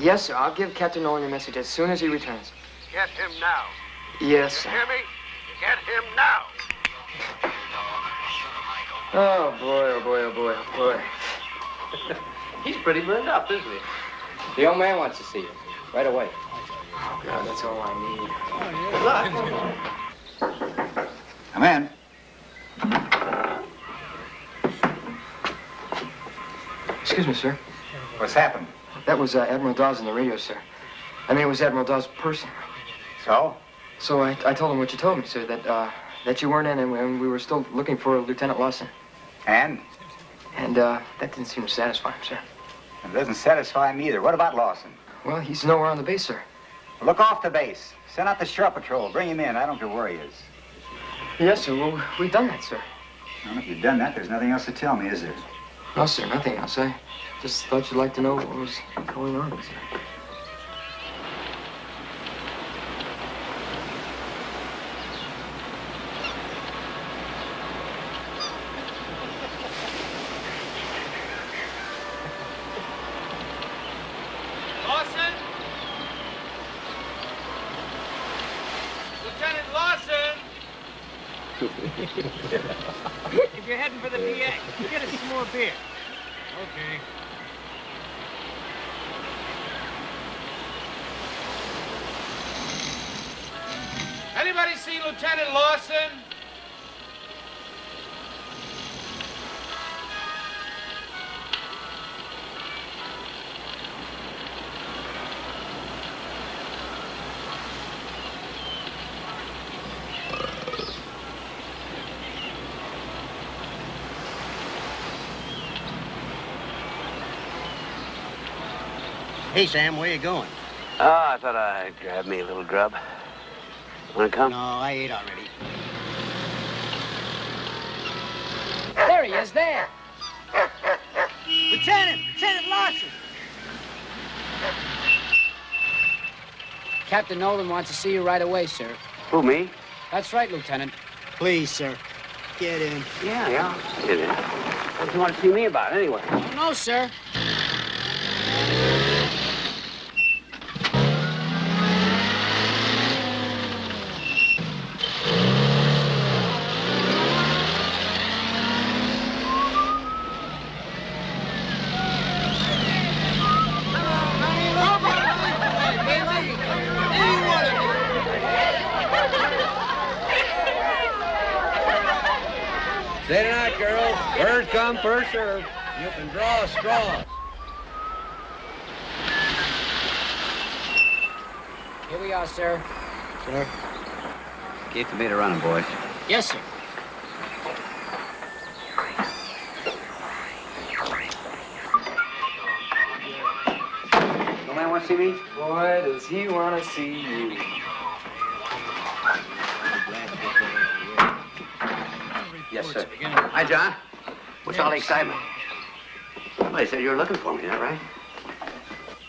Yes, sir. I'll give Captain Nolan your message as soon as he returns. Get him now. Yes, sir. You hear me? Get him now. Oh, boy, oh, boy, oh, boy, oh, boy. He's pretty burned up, isn't he? The old man wants to see you. Right away. Oh, God, that's all I need. Good luck. Come in. Excuse me, sir. What's happened? That was Admiral Dawes on the radio, sir. I mean, it was Admiral Dawes' person. So? So I told him what you told me, sir, that you weren't in and we were still looking for Lieutenant Lawson. And? And that didn't seem to satisfy him, sir. It doesn't satisfy me either. What about Lawson? Well, he's nowhere on the base, sir. Look off the base. Send out the shore patrol. Bring him in. I don't care where he is. Yes, sir. Well, we've done that, sir. Well, if you've done that, there's nothing else to tell me, is there? No, sir, nothing else. I just thought you'd like to know what was going on, sir. Lawson? Lieutenant Lawson? If you're heading for the PA, get us some more beer. Okay. Anybody see Lieutenant Lawson? Hey, Sam, where you going? Oh, I thought I'd grab me a little grub. Wanna come? No, I ate already. There he is, there. Lieutenant Lawson! Captain Nolan wants to see you right away, sir. Who, me? That's right, Lieutenant. Please, sir, get in. Yeah. Get in. What do you want to see me about, anyway? Oh, no, sir. Say tonight, girls. First come, first serve. You can draw straws. Here we are, sir. Sir? Keep the meter running, boys. Yes, sir. No man want to see me? Boy, does he want to see you. Yes, sir. Hi, John. What's all the excitement? Somebody said you were looking for me, is that right?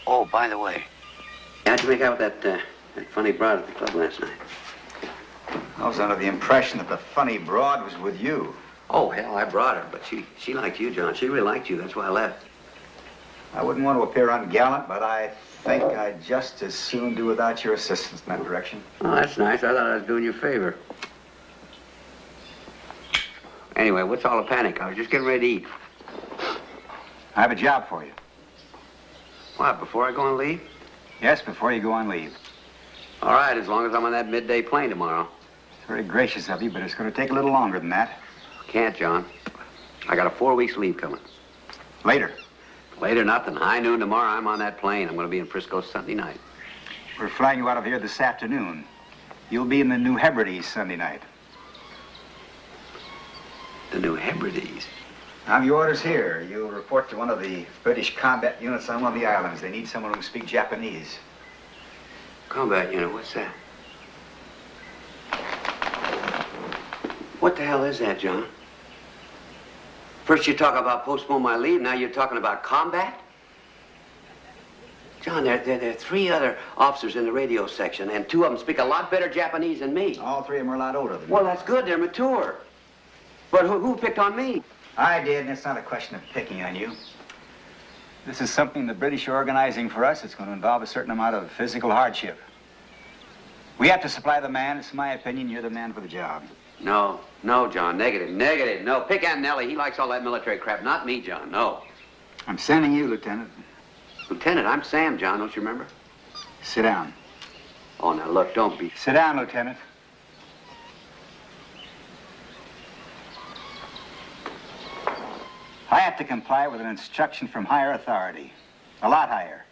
Oh, by the way, how'd you make out with that funny broad at the club last night? I was under the impression that the funny broad was with you. Oh, hell, I brought her, but she liked you, John. She really liked you. That's why I left. I wouldn't want to appear ungallant, but I think I'd just as soon do without your assistance in that direction. Oh, that's nice. I thought I was doing you a favor. Anyway, what's all the panic? I was just getting ready to eat. I have a job for you. What, before I go on leave? Yes, before you go on leave. All right, as long as I'm on that midday plane tomorrow. It's very gracious of you, but it's going to take a little longer than that. Can't, John. I got a 4 weeks leave coming. Later. Later, nothing. High noon tomorrow, I'm on that plane. I'm going to be in Frisco Sunday night. We're flying you out of here this afternoon. You'll be in the New Hebrides Sunday night. The New Hebrides? I have your orders here. You'll report to one of the British combat units on one of the islands. They need someone who can speak Japanese. Combat unit, what's that? What the hell is that, John? First you talk about postpone my leave, now you're talking about combat? John, there are 3 other officers in the radio section, and 2 of them speak a lot better Japanese than me. All 3 of them are a lot older than me. Well, that's good. They're mature. But who picked on me? I did, and it's not a question of picking on you. This is something the British are organizing for us. It's going to involve a certain amount of physical hardship. We have to supply the man. It's my opinion you're the man for the job. No, John, negative. No, pick Aunt Nellie. He likes all that military crap. Not me, John, no. I'm sending you, Lieutenant. Lieutenant, I'm Sam, John, don't you remember? Sit down. Oh, now look, don't be... Sit down, Lieutenant. I have to comply with an instruction from higher authority. A lot higher.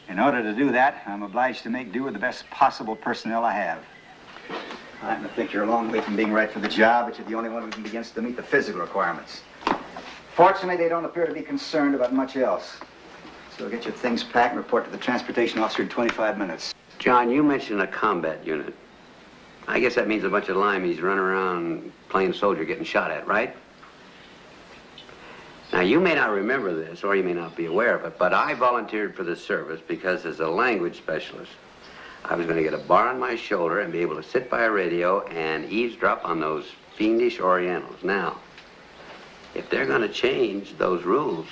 In order to do that, I'm obliged to make do with the best possible personnel I have. I happen to think you're a long way from being right for the job, but you're the only one who can begin to meet the physical requirements. Fortunately, they don't appear to be concerned about much else. So get your things packed and report to the transportation officer in 25 minutes. John, you mentioned a combat unit. I guess that means a bunch of limeys running around playing soldier getting shot at, right? Now, you may not remember this, or you may not be aware of it, but I volunteered for this service because as a language specialist, I was going to get a bar on my shoulder and be able to sit by a radio and eavesdrop on those fiendish Orientals. Now, if they're going to change those rules,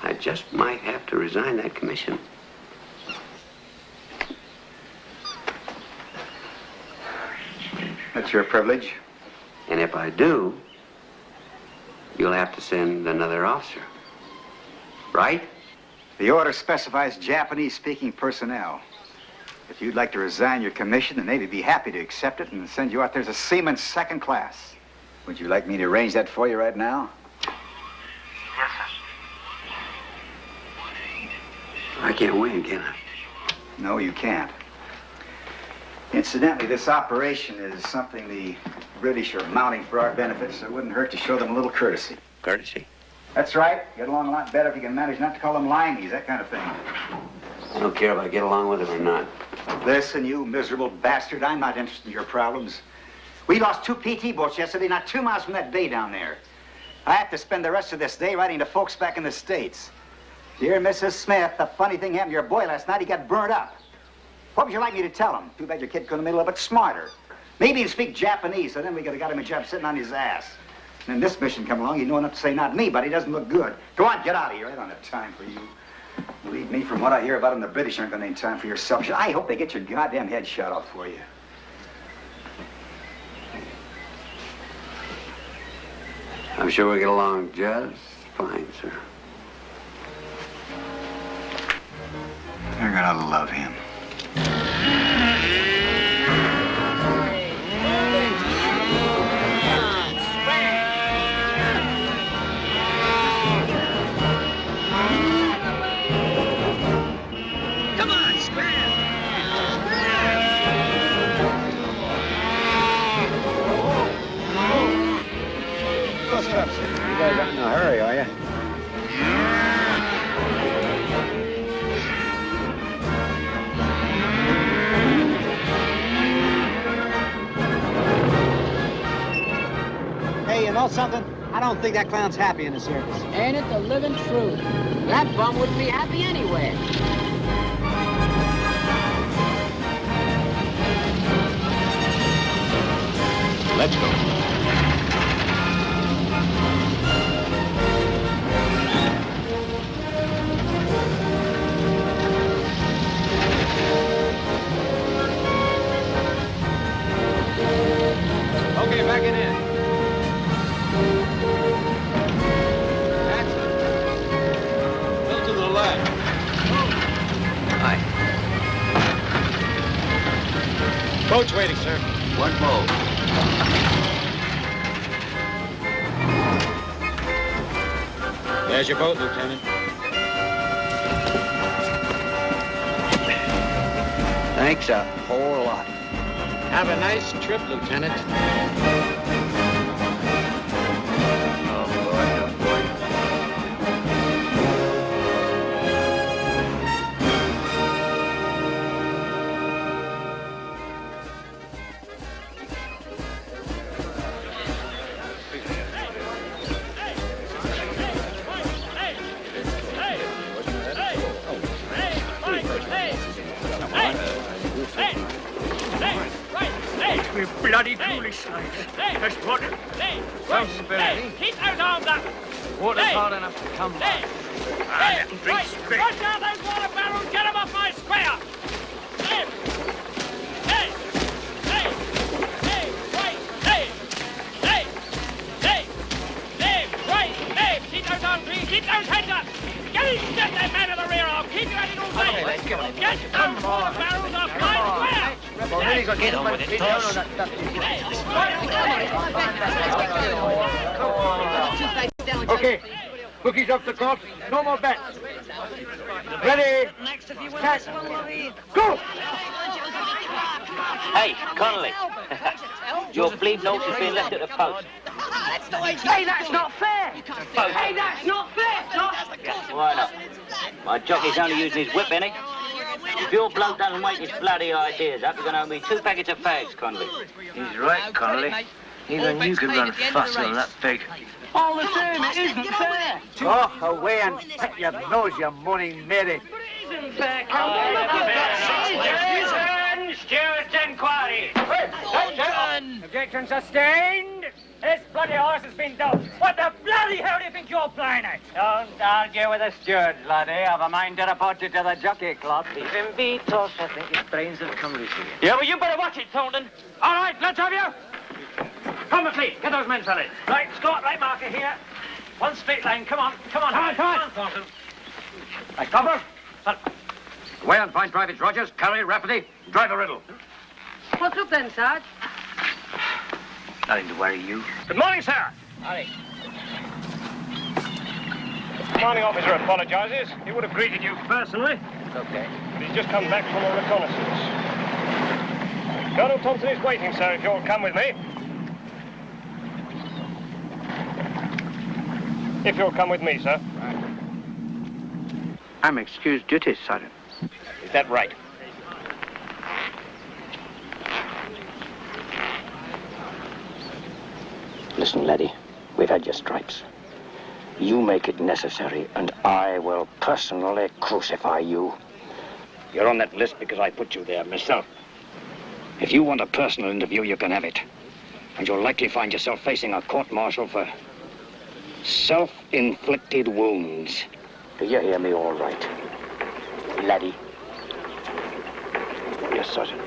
I just might have to resign that commission. That's your privilege. And if I do, you'll have to send another officer. Right? The order specifies Japanese-speaking personnel. If you'd like to resign your commission, the Navy would be happy to accept it and send you out there as a seaman second class. Would you like me to arrange that for you right now? Yes, sir. I can't win, can I? No, you can't. Incidentally, this operation is something the British are mounting for our benefit, so it wouldn't hurt to show them a little courtesy. Courtesy? That's right. Get along a lot better if you can manage not to call them limeys, that kind of thing. I don't care if I get along with him or not. Listen, you miserable bastard, I'm not interested in your problems. We lost 2 PT boats yesterday, not 2 miles from that bay down there. I have to spend the rest of this day writing to folks back in the States. Dear Mrs. Smith, the funny thing happened to your boy last night. He got burned up. What would you like me to tell him? Too bad your kid couldn't have made a little bit smarter. Maybe he'd speak Japanese, so then we could have got him a job sitting on his ass. And then this mission come along, he'd know enough to say, not me, but he doesn't look good. Go on, get out of here. I don't have time for you. Believe me, from what I hear about him, the British aren't going to have time for your selfish. I hope they get your goddamn head shot off for you. I'm sure we'll get along just fine, sir. You're going to love him. Come on, scram! What's up, sir? You guys aren't in a hurry, are you? Hey, you know something? I don't think that clown's happy in the service. Ain't it the living truth? That bum wouldn't be happy anyway. Let's go. Okay, back it in. Excellent. Still to the left. Hi. Boat's waiting, sir. One boat. There's your boat, Lieutenant. Thanks a whole lot. Have a nice trip, Lieutenant. Oh, boy, oh, boy. You bloody foolish slaves. Just what? Some spirit. Keep those arms up. Water's hard enough to come by. Hey, right down those water barrels! Get them off my square! Hey! Hey! Hey! Hey! Right! Hey! Hey! Hey! Hey! Right! Hey! Keep those on, please! Keep those heads up! Get that man in the rear arm! Keep your head in all day! Get those water barrels off my square! Well, really, get on with it, Okay, bookies off the course. No more bets. Ready? Set. Go! Hey, Connolly. Your bleed note has been left at the post. Hey, that's not fair! Hey, that's not fair, Tom! Why not? My jockey's only using his whip, innit? If your bloke doesn't wake his bloody ideas up, you're going to owe me 2 packets of fags, Connolly. He's right, Connolly. Even you could run faster than that pig. All the same, it isn't fair! Go away and pick your nose, you moaning Mary. Steward's inquiry. Objection sustained. This bloody horse has been doped. What the bloody hell do you think you're playing at? Don't argue with the steward, laddie. I've a mind to report you to the jockey club. Leave him be, Toss. I think his brains have come loose again. Yeah, well, you better watch it, Thornton. All right, let's have you. Come, McLean. Get those men, fellas. Right, Scott, right marker here. One straight line. Come on. Come on, Thornton. Right, Copper. Away on Point Privates Rogers, Curry, Rafferty. Drive a riddle. What's up then, Sarge? Nothing to worry you. Good morning, sir. Howdy. Commanding officer apologizes. He would have greeted you personally. Okay. But he's just come back from a reconnaissance. Colonel Thompson is waiting, sir, if you'll come with me. If you'll come with me, sir. I'm excused duty, Sergeant. Is that right? Listen, laddie, we've had your stripes. You make it necessary, and I will personally crucify you. You're on that list because I put you there myself. If you want a personal interview, you can have it. And you'll likely find yourself facing a court-martial for self-inflicted wounds. Do you hear me all right, laddie? Yes, Sergeant.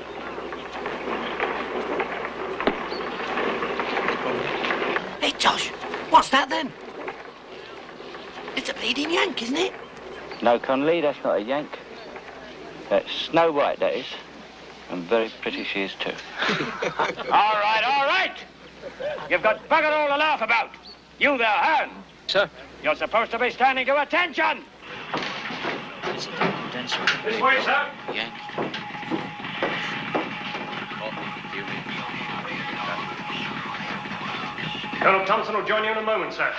Hey, Josh, what's that then? It's a bleeding yank, isn't it? No, Connolly, that's not a yank. That's Snow White, that is. And very pretty she is, too. All right. You've got bugger all to laugh about. You there, Hearn. Sir? You're supposed to be standing to attention. This way, sir. Yank. Colonel Thompson will join you in a moment, sir.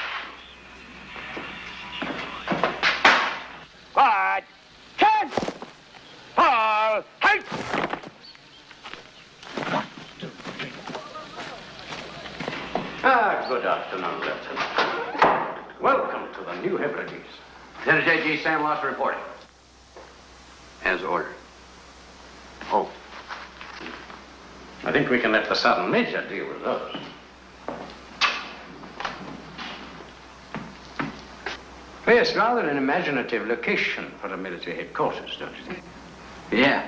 Quiet! Ten! Paul! Halt! Good afternoon, Lieutenant. Welcome to the New Hebrides. Lieutenant J.G. Sam Loss reporting. As ordered. Oh. I think we can let the Sergeant Major deal with those. Yes, rather an imaginative location for a military headquarters, don't you think? Yeah.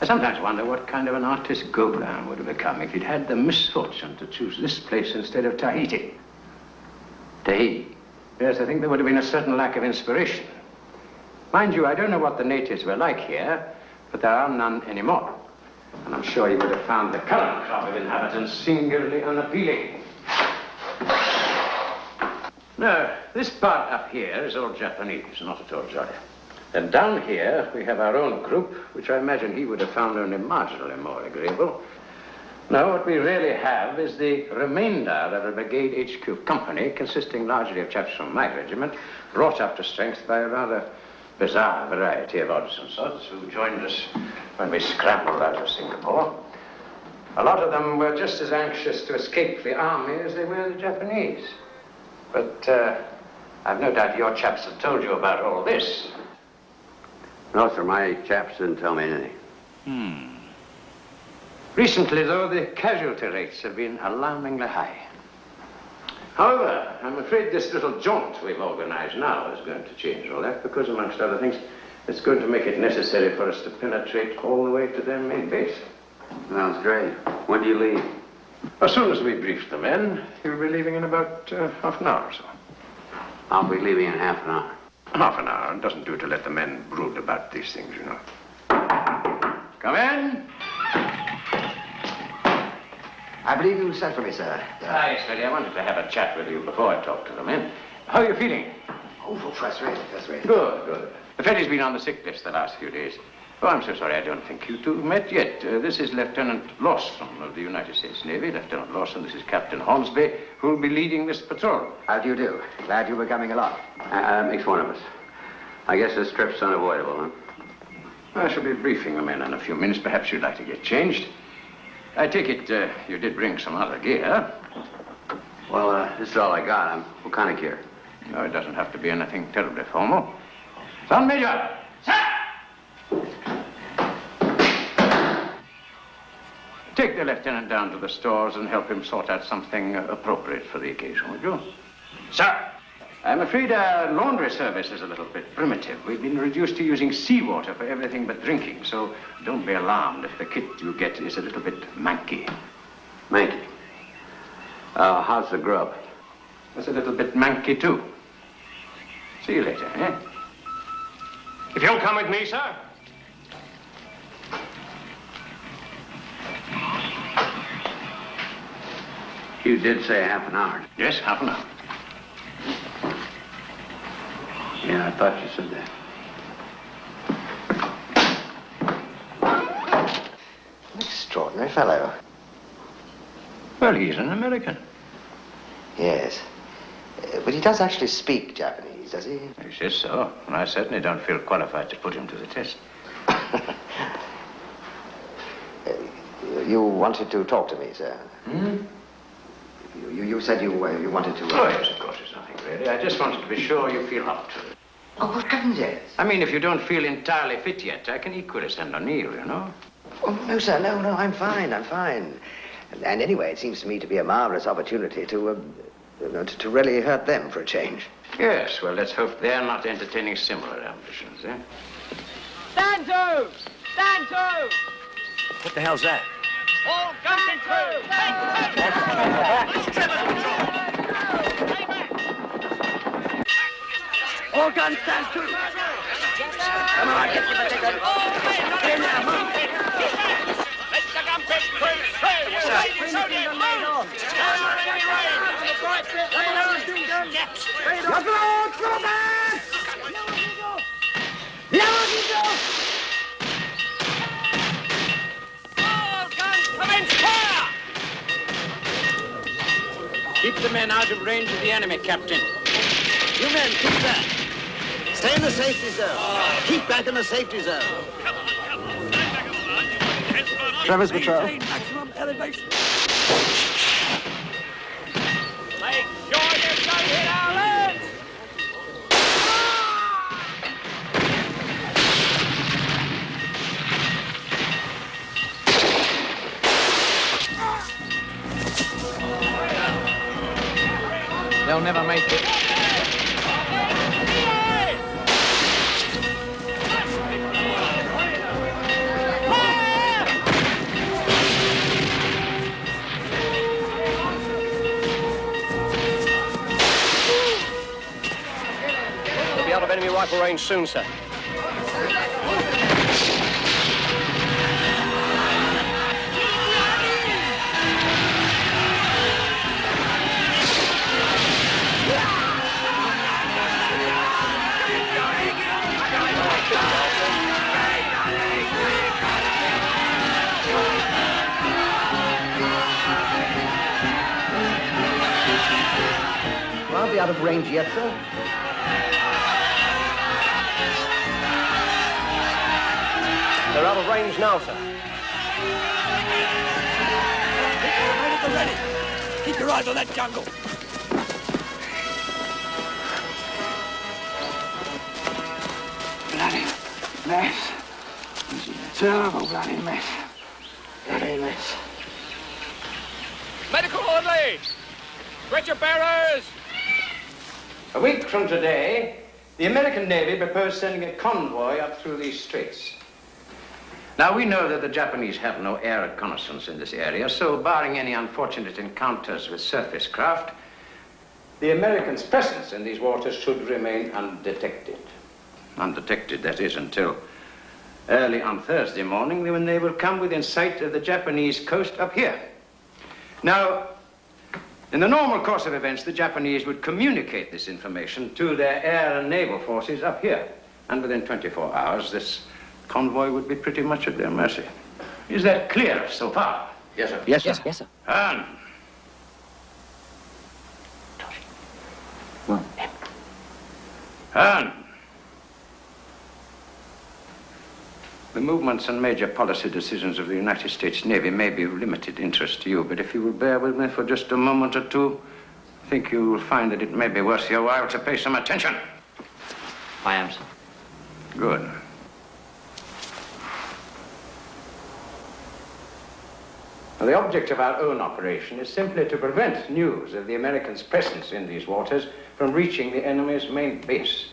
I sometimes wonder what kind of an artist Gauguin would have become if he'd had the misfortune to choose this place instead of Tahiti. Tahiti? Yes, I think there would have been a certain lack of inspiration. Mind you, I don't know what the natives were like here, but there are none anymore. And I'm sure you would have found the current crop of inhabitants singularly unappealing. No, this part up here is all Japanese, not at all jolly. And down here, we have our own group, which I imagine he would have found only marginally more agreeable. No, what we really have is the remainder of a brigade HQ company, consisting largely of chaps from my regiment, brought up to strength by a rather bizarre variety of odds and sods who joined us when we scrambled out of Singapore. A lot of them were just as anxious to escape the army as they were the Japanese. But I've no doubt your chaps have told you about all this. No, sir, my chaps didn't tell me anything. Recently, though, the casualty rates have been alarmingly high. However, I'm afraid this little jaunt we've organized now is going to change all that because, amongst other things, it's going to make it necessary for us to penetrate all the way to their main base. Sounds great. When do you leave? As soon as we brief the men, you'll be leaving in about half an hour or so. I'll be leaving in half an hour. Half an hour. It doesn't do to let the men brood about these things, you know. Come in. I believe you sent for me, sir. Yes, Freddie. I wanted to have a chat with you before I talk to the men. How are you feeling? Oh, first rate, first rate. Good, good. Freddie's been on the sick list the last few days. Oh, I'm so sorry. I don't think you two have met yet. This is Lieutenant Lawson of the United States Navy. Lieutenant Lawson, this is Captain Hornsby, who will be leading this patrol. How do you do? Glad you were coming along. Makes one of us. I guess this trip's unavoidable, huh? I shall be briefing the men in a few minutes. Perhaps you'd like to get changed. I take it you did bring some other gear. Well, this is all I got. What kind of gear? No, it doesn't have to be anything terribly formal. Sergeant Major! Sir! Take the lieutenant down to the stores and help him sort out something appropriate for the occasion, would you? Sir! I'm afraid our laundry service is a little bit primitive. We've been reduced to using seawater for everything but drinking, so don't be alarmed if the kit you get is a little bit manky. Manky? How's the grub? It's a little bit manky, too. See you later, eh? If you'll come with me, sir. You did say half an hour. Yes, half an hour. Yeah, I thought you said that. An extraordinary fellow. Well, he's an American. Yes. But he does actually speak Japanese, does he? He says so. And I certainly don't feel qualified to put him to the test. You wanted to talk to me, sir? Hmm? You said you wanted to... Oh, yes, of course, it's nothing really. I just wanted to be sure you feel up to it. Oh, good heavens, yes. I mean, if you don't feel entirely fit yet, I can equally send O'Neill, you know. Oh, no, sir, no, I'm fine. And anyway, it seems to me to be a marvelous opportunity to really hurt them for a change. Yes, well, let's hope they're not entertaining similar ambitions, eh? Stand to! Stand to! What the hell's that? All guns and crew! All guns stand to. Come on, get to the ticket. Here now, move. Let the gun pit crew through! All guns commence fire! Keep the men out of range of the enemy, Captain. You men, keep back. Stay in the safety zone. Keep back in the safety zone. Trevor's patrol. Maximum elevation. Make sure you don't hit our lands! They'll never make it. We'll be out of enemy rifle range soon, sir. I'll be out of range yet, sir. They're out of range now, sir. Right at the ready. Keep your eyes on that jungle. Bloody mess. It's a terrible bloody mess. Bloody mess. Medical orderly! Stretcher bearers! A week from today, the American Navy proposed sending a convoy up through these straits. Now, we know that the Japanese have no air reconnaissance in this area, so barring any unfortunate encounters with surface craft, the Americans' presence in these waters should remain undetected. Undetected, that is, until early on Thursday morning, when they will come within sight of the Japanese coast up here. Now, in the normal course of events, the Japanese would communicate this information to their air and naval forces up here. And within 24 hours, this convoy would be pretty much at their mercy. Is that clear so far? Yes, sir. Yes, sir. Yes, sir. And the movements and major policy decisions of the United States Navy may be of limited interest to you, but if you will bear with me for just a moment or two, I think you will find that it may be worth your while to pay some attention. I am, sir. Good. Now, the object of our own operation is simply to prevent news of the Americans' presence in these waters from reaching the enemy's main base.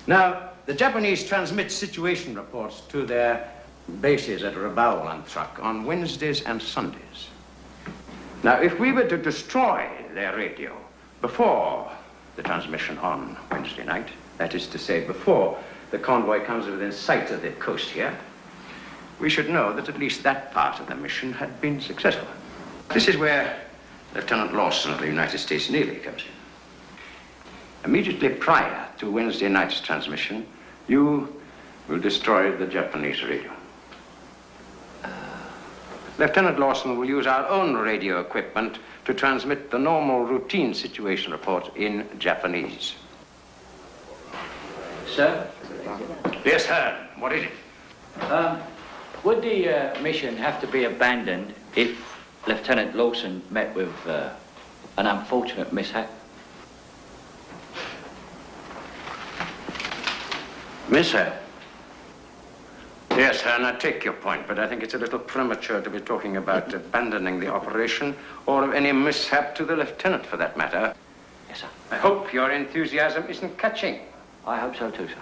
Now, the Japanese transmit situation reports to their bases at Rabaul and Truk on Wednesdays and Sundays. Now, if we were to destroy their radio before the transmission on Wednesday night, that is to say, before the convoy comes within sight of the coast here, we should know that at least that part of the mission had been successful. This is where Lieutenant Lawson of the United States Navy comes in. Immediately prior to Wednesday night's transmission, you will destroy the Japanese radio. Lieutenant Lawson will use our own radio equipment to transmit the normal routine situation report in Japanese. Sir? Yes, sir. What is it? Would the mission have to be abandoned if Lieutenant Lawson met with an unfortunate mishap? Mishap? Yes, sir, and I take your point, but I think it's a little premature to be talking about abandoning the operation or of any mishap to the lieutenant, for that matter. Yes, sir. I hope your enthusiasm isn't catching. I hope so too, sir.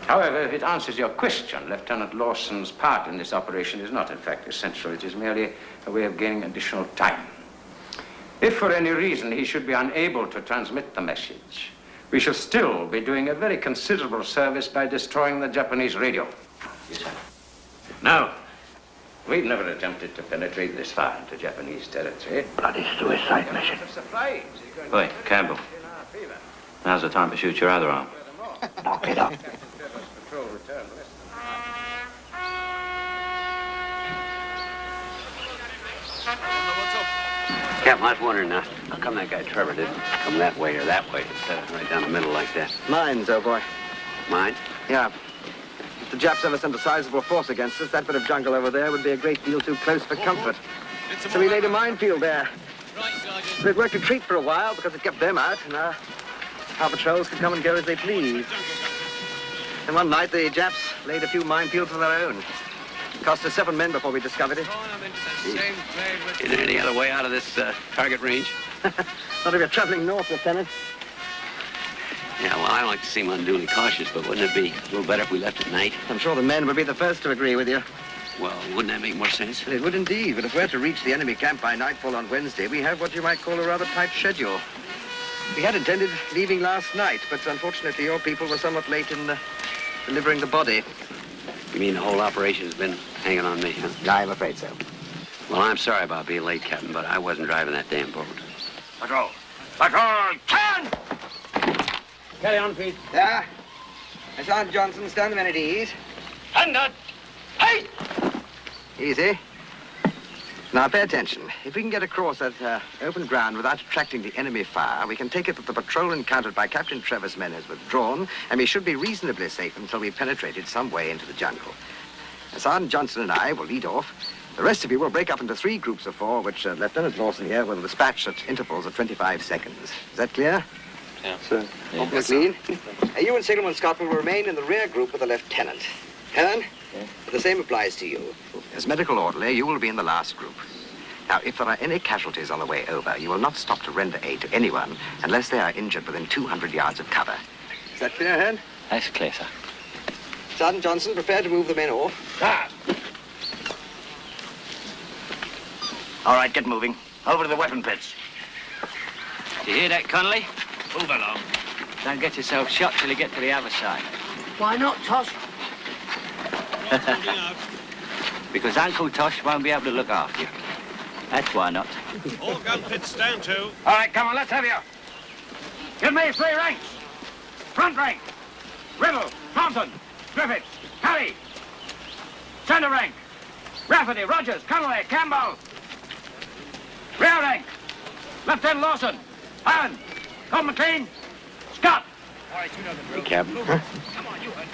However, if it answers your question, Lieutenant Lawson's part in this operation is not, in fact, essential. It is merely a way of gaining additional time. If for any reason he should be unable to transmit the message, we shall still be doing a very considerable service by destroying the Japanese radio. Yes, sir. Now, we've never attempted to penetrate this far into Japanese territory. Bloody suicide mission. Oi, Campbell. Now's the time to shoot your other arm. Knock it up. Captain, I was wondering now, how come that guy Trevor didn't come that way or that way instead of right down the middle like that? Mines, oh boy. Mine? Yeah. If the Japs ever sent a sizable force against us, that bit of jungle over there would be a great deal too close for comfort. So we laid a minefield there. So it worked a treat for a while because it kept them out, and our patrols could come and go as they pleased. And one night, the Japs laid a few minefields of their own. It cost us 7 men before we discovered it. Is there any other way out of this target range? Not if you're traveling north, Lieutenant. Yeah, well, I don't like to seem unduly cautious, but wouldn't it be a little better if we left at night? I'm sure the men would be the first to agree with you. Well, wouldn't that make more sense? It would indeed, but if we're to reach the enemy camp by nightfall on Wednesday, we have what you might call a rather tight schedule. We had intended leaving last night, but unfortunately your people were somewhat late in delivering the body. You mean the whole operation's been hanging on me, huh? I'm afraid so. Well, I'm sorry about being late, Captain, but I wasn't driving that damn boat. Patrol! Patrol! Turn! Carry on, Pete. There. Sergeant Johnson, stand the men at ease. Thunder! Hey! Easy. Now, pay attention. If we can get across that open ground without attracting the enemy fire, we can take it that the patrol encountered by Captain Trevor's men has withdrawn, and we should be reasonably safe until we've penetrated some way into the jungle. Sergeant Johnson and I will lead off. The rest of you will break up into 3 groups of 4, which Lieutenant Lawson here will dispatch at intervals of 25 seconds. Is that clear? Yeah. Sir. All clean? You and Signalman Scott will remain in the rear group with the lieutenant. Helen, the same applies to you. As medical orderly, you will be in the last group. Now, if there are any casualties on the way over, you will not stop to render aid to anyone unless they are injured within 200 yards of cover. Is that clear, Hearn? That's clear, sir. Sergeant Johnson, prepare to move the men off. Ah. All right, get moving. Over to the weapon pits. Do you hear that, Connolly? Move along. Don't get yourself shot till you get to the other side. Why not, Tosh? Because Uncle Tosh won't be able to look after you. That's why not. All gun pits stand to. All right, come on, let's have you. Give me 3 ranks. Front rank. Riddle, Thompson, Griffiths, Kelly. Center rank. Rafferty, Rogers, Conway, Campbell. Rear rank. Lieutenant Lawson, Allen, Colt McLean, Scott. Hey, Captain. Huh?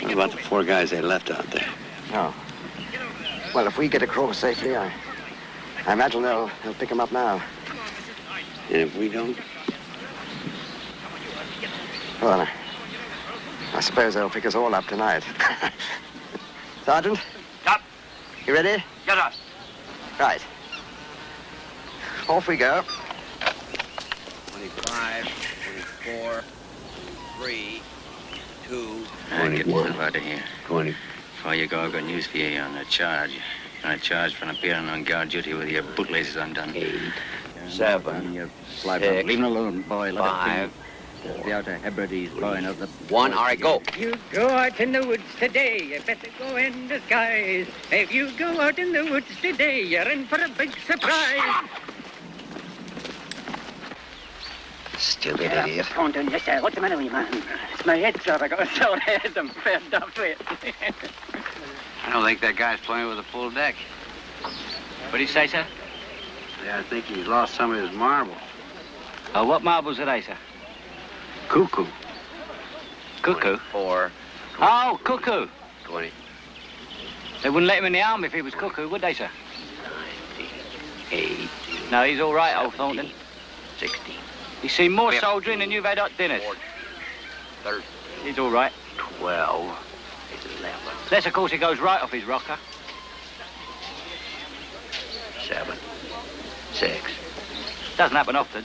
What about the 4 guys they left out there? Oh. Well, if we get across safely, I imagine they'll pick them up now. And if we don't? Well, I suppose they'll pick us all up tonight. Sergeant? Up. You ready? Get up. Right. Off we go. 25, 24, 3, 2, Get yourself out of here. 20. Before you go, I've got news for you. You're on a charge. You're on a charge for appearing on guard duty with your bootlaces undone. 8, 7, Leave 6, him alone, boy. Let 5, the outer Hebrides blowing up the... 1. All right, go. You go out in the woods today, you better go in disguise. If you go out in the woods today, you're in for a big surprise. Stupid idiot. Thornton, yes, sir. What's the matter with you, man? It's my head, sir. I got a sore head. I'm fed up with it. I don't think that guy's playing with a full deck. What do you say, sir? Yeah, I think he's lost some of his marbles. Oh, what marbles are they, sir? Cuckoo. Cuckoo? 4, Oh, cuckoo. 20, They wouldn't let him in the army if he was cuckoo, would they, sir? 8, No, he's all right, old Thornton. 16. He's seen more soldiering than you've had hot dinners. 13, He's all right. 12, 11, Unless, of course, he goes right off his rocker. 7, 6, Doesn't happen often.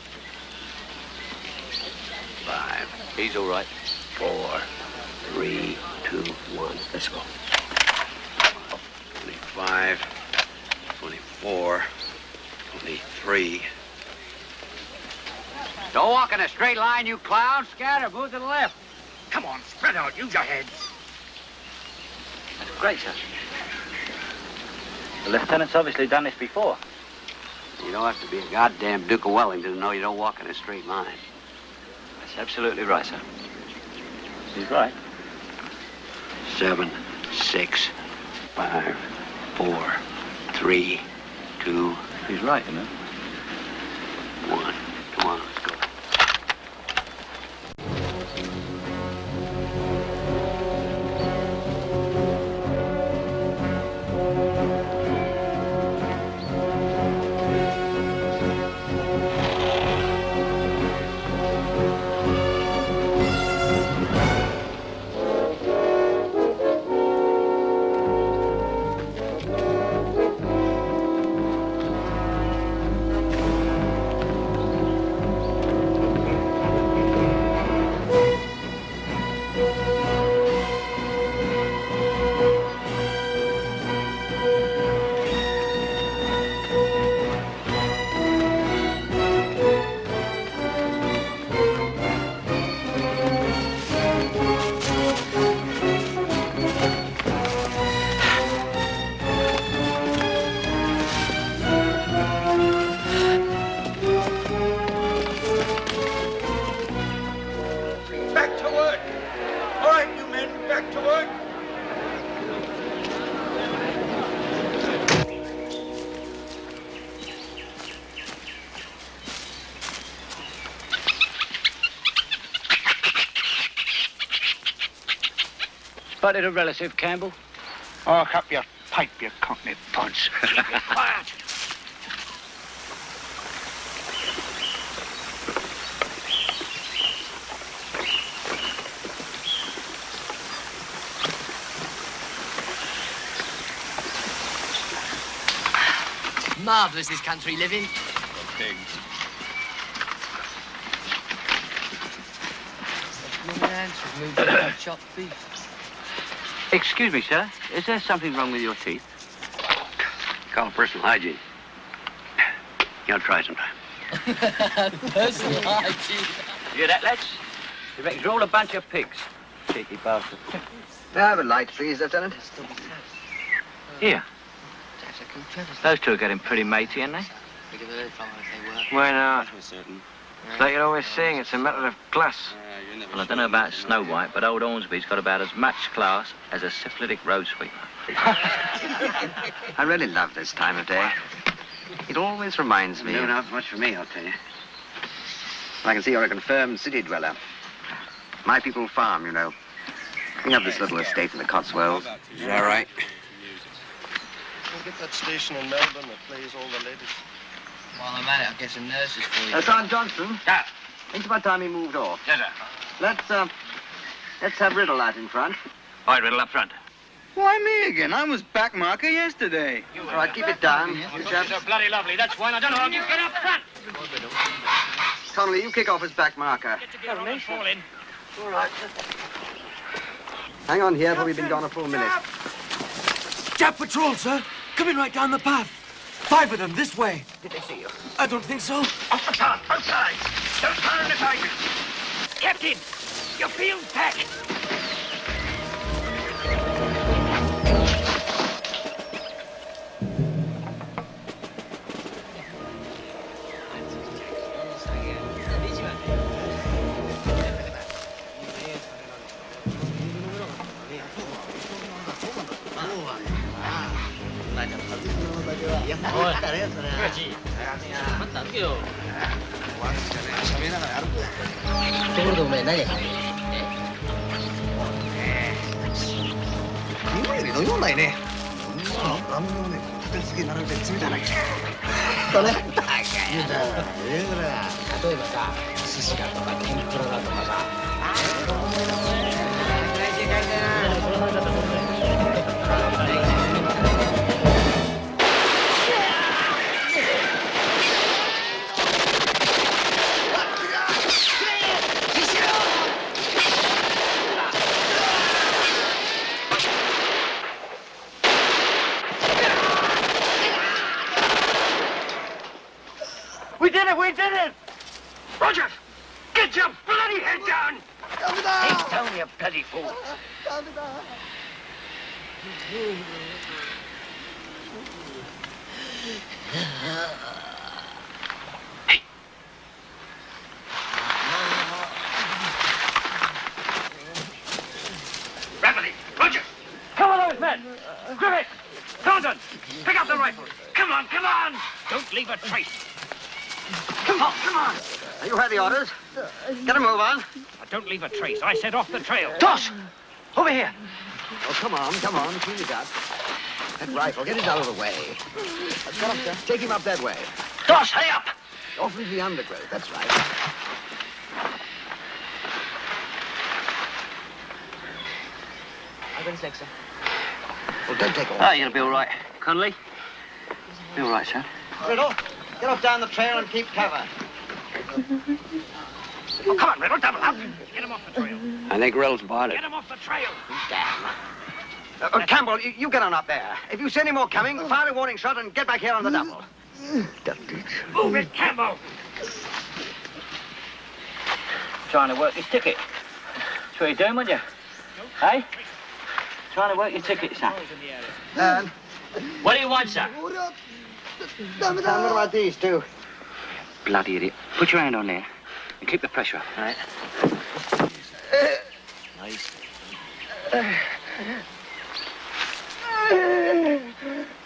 5, He's all right. 4, 3, 2, 1. Let's go. 25, 24, 23. Don't walk in a straight line, you clowns. Scatter, move to the left. Come on, spread out. Use your heads. That's great, sir. The lieutenant's obviously done this before. You don't have to be a goddamn Duke of Wellington to know you don't walk in a straight line. That's absolutely right, sir. He's right. 7, 6, 5, 4, 3, 2, He's right, you know. 1. Come on, let's go. Back to work. All right, you men, back to work. Spotted a relative, Campbell. Oh, up your pipe, you cockney punch. Keep it quiet. Marvellous, this country living. Pigs. Chopped beef. Excuse me, sir. Is there something wrong with your teeth? Call it personal hygiene. You'll try sometime. Personal hygiene. You hear that, lads? He reckons you're all a bunch of pigs. Cheeky bastard. May I have a light, please, Lieutenant? Here. Those two are getting pretty matey, aren't they? Why not? It's like you're always saying, it's a matter of class. Well, I don't know about Snow White, but old Hornsby's got about as much class as a syphilitic road sweeper. I really love this time of day. It always reminds me... No, not much for me, I'll tell you. I can see you're a confirmed city dweller. My people farm, you know. We have this little estate in the Cotswolds. Is that right? We'll get that station in Melbourne that plays all the ladies. While I'm at it, I'll get some nurses for you. Sergeant Johnson? Yeah. It's about time he moved off. Yes, sir. Let's have Riddle out in front. All right, Riddle, up front. Why me again? I was back marker yesterday. All right, keep it down. You chaps. You're bloody lovely. That's why I don't know how you get up front. Connolly, you kick off his back marker. Fall in. All right. Hang on here till we've been gone a full minute. Jap patrol, sir. Coming right down the path. 5 of them this way. Did they see you? I don't think so. Off the top, outside. Don't turn the target. Captain, your field's packed. We did it! We did it! Roger! Get your bloody head down! He's down, you bloody fool! Hey! Rapidly! Roger! Cover those men! Griffith! Thornton! Pick up the rifles! Come on, come on! Don't leave a trace! Come on, come on. You heard the orders. Get a move on. Don't leave a trace. I said off the trail. Tosh! Over here. Oh, come on, clean it up. That rifle, get it out of the way. Come up there. Take him up that way. Tosh, hurry up! Off through the undergrowth, that's right. I've got his leg, sir. Well, don't take off. Oh, you'll be all right. Connolly? Be all right, sir. Riddle, get off down the trail and keep cover. Oh, come on, Riddle, double up. Get him off the trail. I think Riddle's bought it. Get him off the trail. Damn. Campbell, you get on up there. If you see any more coming, fire a warning shot and get back here on the double. Move it, Campbell. Trying to work his ticket. That's what you're doing, would you? Hey? Trying to work your ticket, son. What do you want, sir? What about these two? Bloody idiot. Put your hand on there and keep the pressure up, all right? Nice.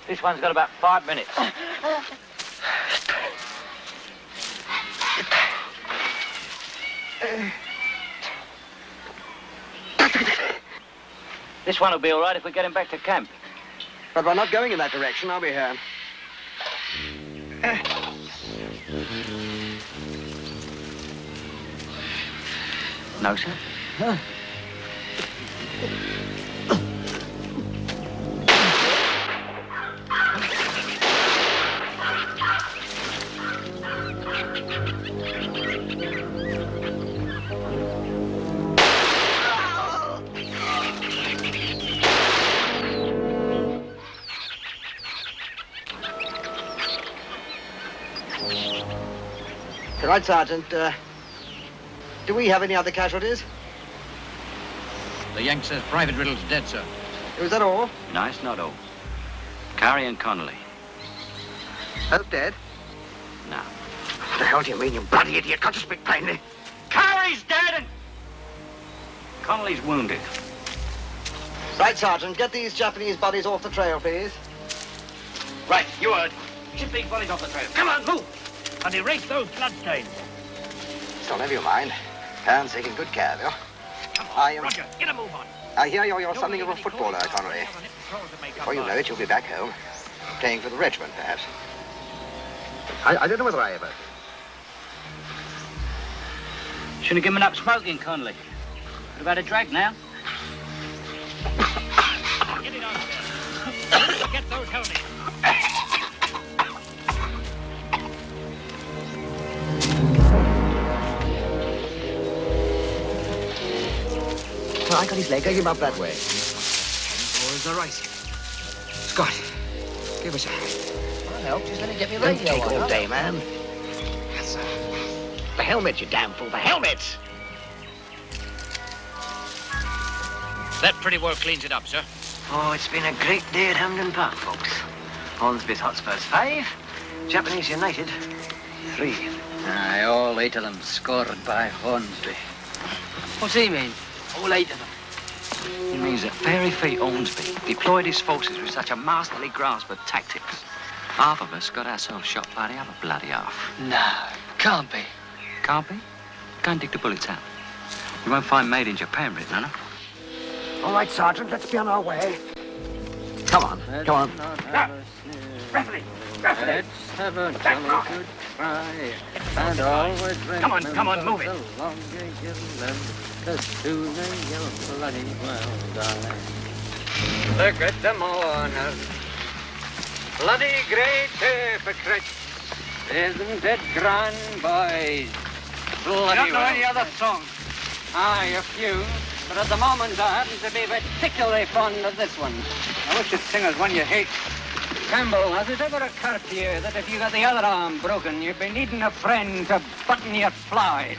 This one's got about 5 minutes. This one will be all right if we get him back to camp. But we're not going in that direction, are we, here? No, sir. Huh? Right, Sergeant. Do we have any other casualties? The Yank says Private Riddle's dead, sir. Was that all? No, it's not all. Carey and Connolly. Both dead? No. What the hell do you mean, you bloody idiot? Can't you speak plainly? Carey's dead and Connolly's wounded. Right, Sergeant. Get these Japanese bodies off the trail, please. Right, you heard. Ship these bodies off the trail. Come on, move! And erase those bloodstains. Don't have you mind. Pan's taking good care of you. Roger, get a move on. I hear you're something of a footballer, Connery. Before you know it, you'll be back home. Playing for the regiment, perhaps. I don't know whether I ever... Shouldn't have given up smoking, Connolly. Could have had a drag now. Get it on there. Get those helmets. I got his leg. Take him up that way. Boys are right. Scott, give us a hand. I'll help. Just let me get me Don't radio take on, all huh? day, man. Yes, sir. The helmet, you damn fool. The helmet! That pretty well cleans it up, sir. Oh, it's been a great day at Hampden Park, folks. Hornsby Hotspurs 5, Japanese United 3. Aye, all 8 of them scored by Hornsby. What's he mean? All 8 of them. He means that Fairy Feet Hornsby deployed his forces with such a masterly grasp of tactics. Half of us got ourselves shot by the other bloody half. No, can't be. Can't be? Go and dig the bullets out. You won't find made in Japan written on them. All right, Sergeant, let's be on our way. Come on, come on. Referee! Let's have a jolly good cry. And always Come on, move it. The longer you live, the sooner you'll bloody well die. Look at them mourners. Bloody great hypocrites. Isn't it grand, boys? Bloody don't know any other song? Aye, a few. But at the moment, I happen to be particularly fond of this one. I wish you'd sing us one you hate. Campbell, has it ever occurred to you that if you got the other arm broken, you'd be needing a friend to button your flies?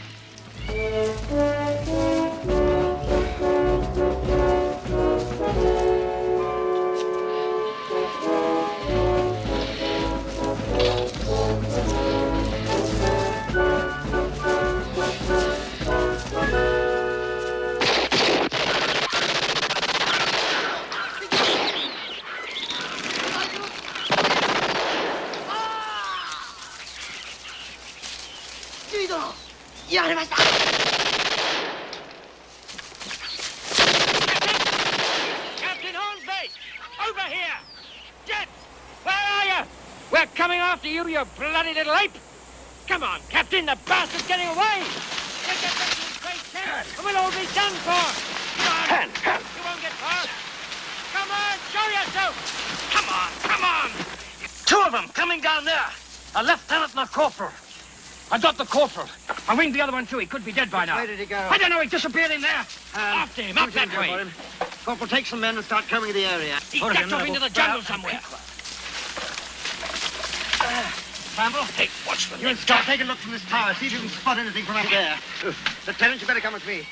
Captain Hornsby! Over here! Jets! Where are you? We're coming after you, you bloody little ape! Come on, Captain, the bastard's getting away! We'll get back to his great tent, and we'll all be done for! Come on! Hand! You won't get far! Come on, show yourself! Come on! 2 of them coming down there. A lieutenant and a corporal. I got the corporal. I winged the other one too. He could be dead by now. Where did he go? I don't know. He disappeared in there. After him, up that way! Corporal, take some men and start combing the area. He ducked off into the jungle somewhere. Campbell, hey, watch the You and Scott, take a look from this tower. See if you can spot anything from up there. Lieutenant, you better come with me.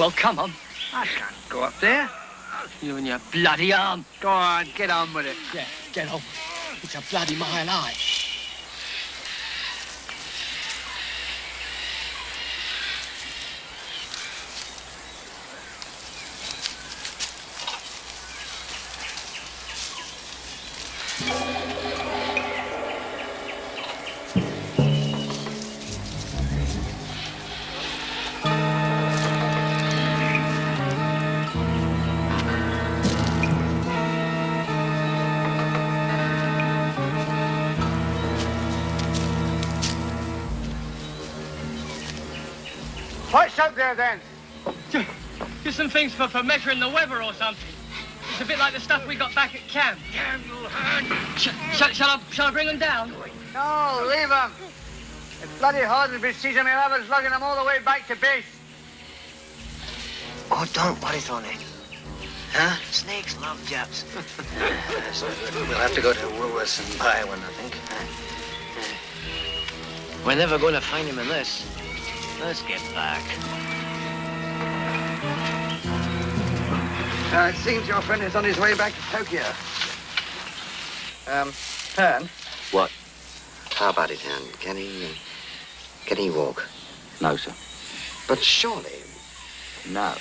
Well, come on. I can't go up there. You and your bloody arm. Go on, get on with it. Yeah, get on. It's a bloody mile high. What's up there, then? Just some things for measuring the weather or something. It's a bit like the stuff we got back at camp. Shall I bring them down? No, leave them. If bloody Hornsby sees them, he'll have us lugging them all the way back to base. Oh, don't worry, Tony. Huh? Snakes love Japs. We'll have to go to Woolworths and buy one, I think. We're never going to find him in this. Let's get back. It seems your friend is on his way back to Tokyo. Hearn? What? How about it, Hearn? Can he walk? No, sir. But surely... No.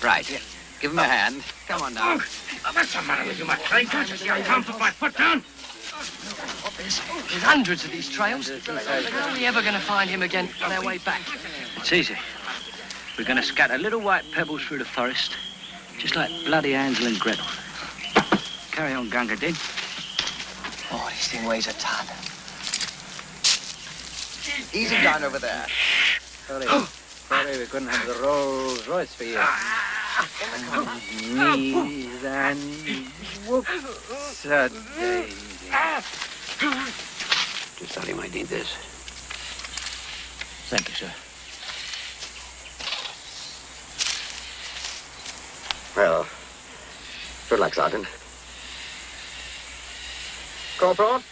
Right. Give him a hand. Come on now. What's the matter with you, McLean? Can't you see I can't put my foot down? There's hundreds of these trails. How are we ever going to find him again on our way back? It's easy. We're going to scatter little white pebbles through the forest, just like bloody Hansel and Gretel. Carry on, Gunga Din. Oh, this thing weighs a ton. Easy down over there. Sorry we couldn't have the Rolls Royce for you. Knees and whoops a daisy. Just thought he might need this. Thank you, sir. Well, good luck, Sergeant. Corporal?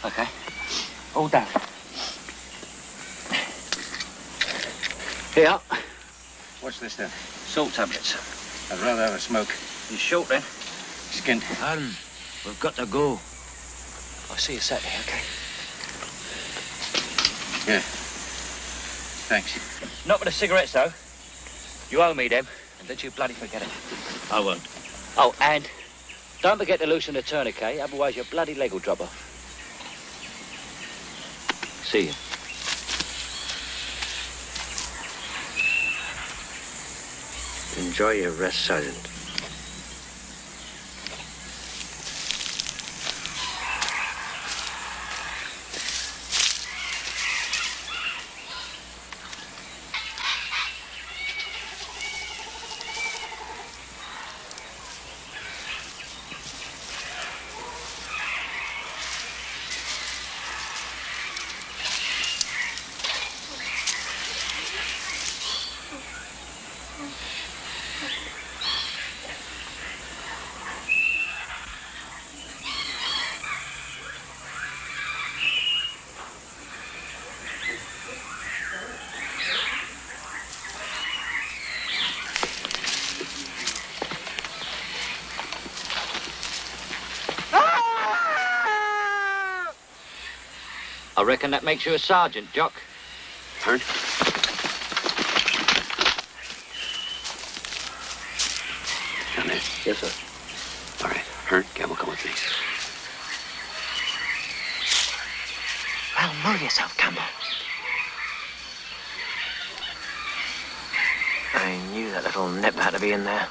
Okay. All done. Here. What's this then? Salt tablets. I'd rather have a smoke. You short then? Skint. We've got to go. I'll see you Saturday, okay? Yeah. Thanks. Not with the cigarettes, though. You owe me them, and don't you bloody forget it. I won't. Oh, and don't forget to loosen the tourniquet, otherwise your bloody leg will drop off. See you. Enjoy your rest, Sergeant. I reckon that makes you a sergeant, Jock. Hearn? Down there. Yes, sir. All right. Hearn, Campbell, come with me. Well, move yourself, Campbell. I knew that little nip had to be in there.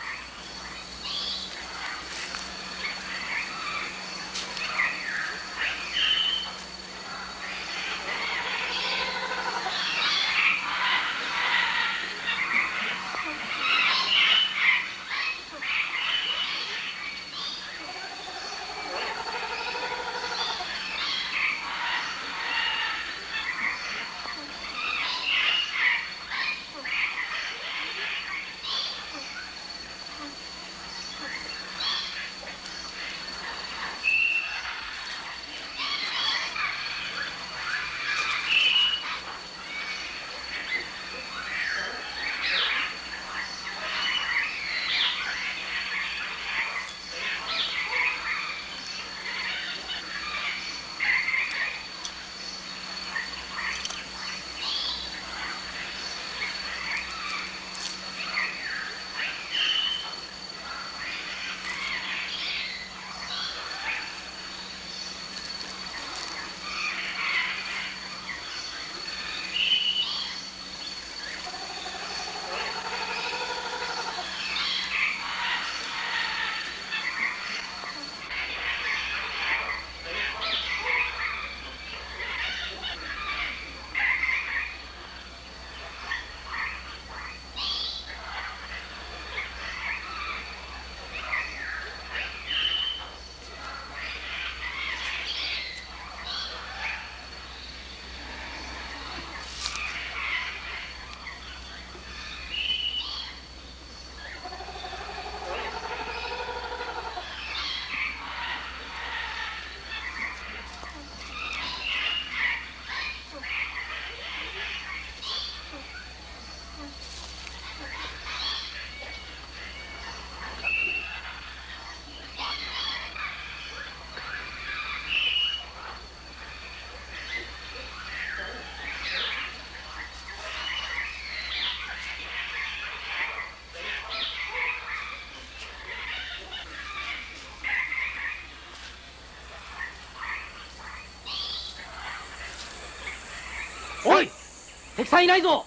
敵さんいないぞ。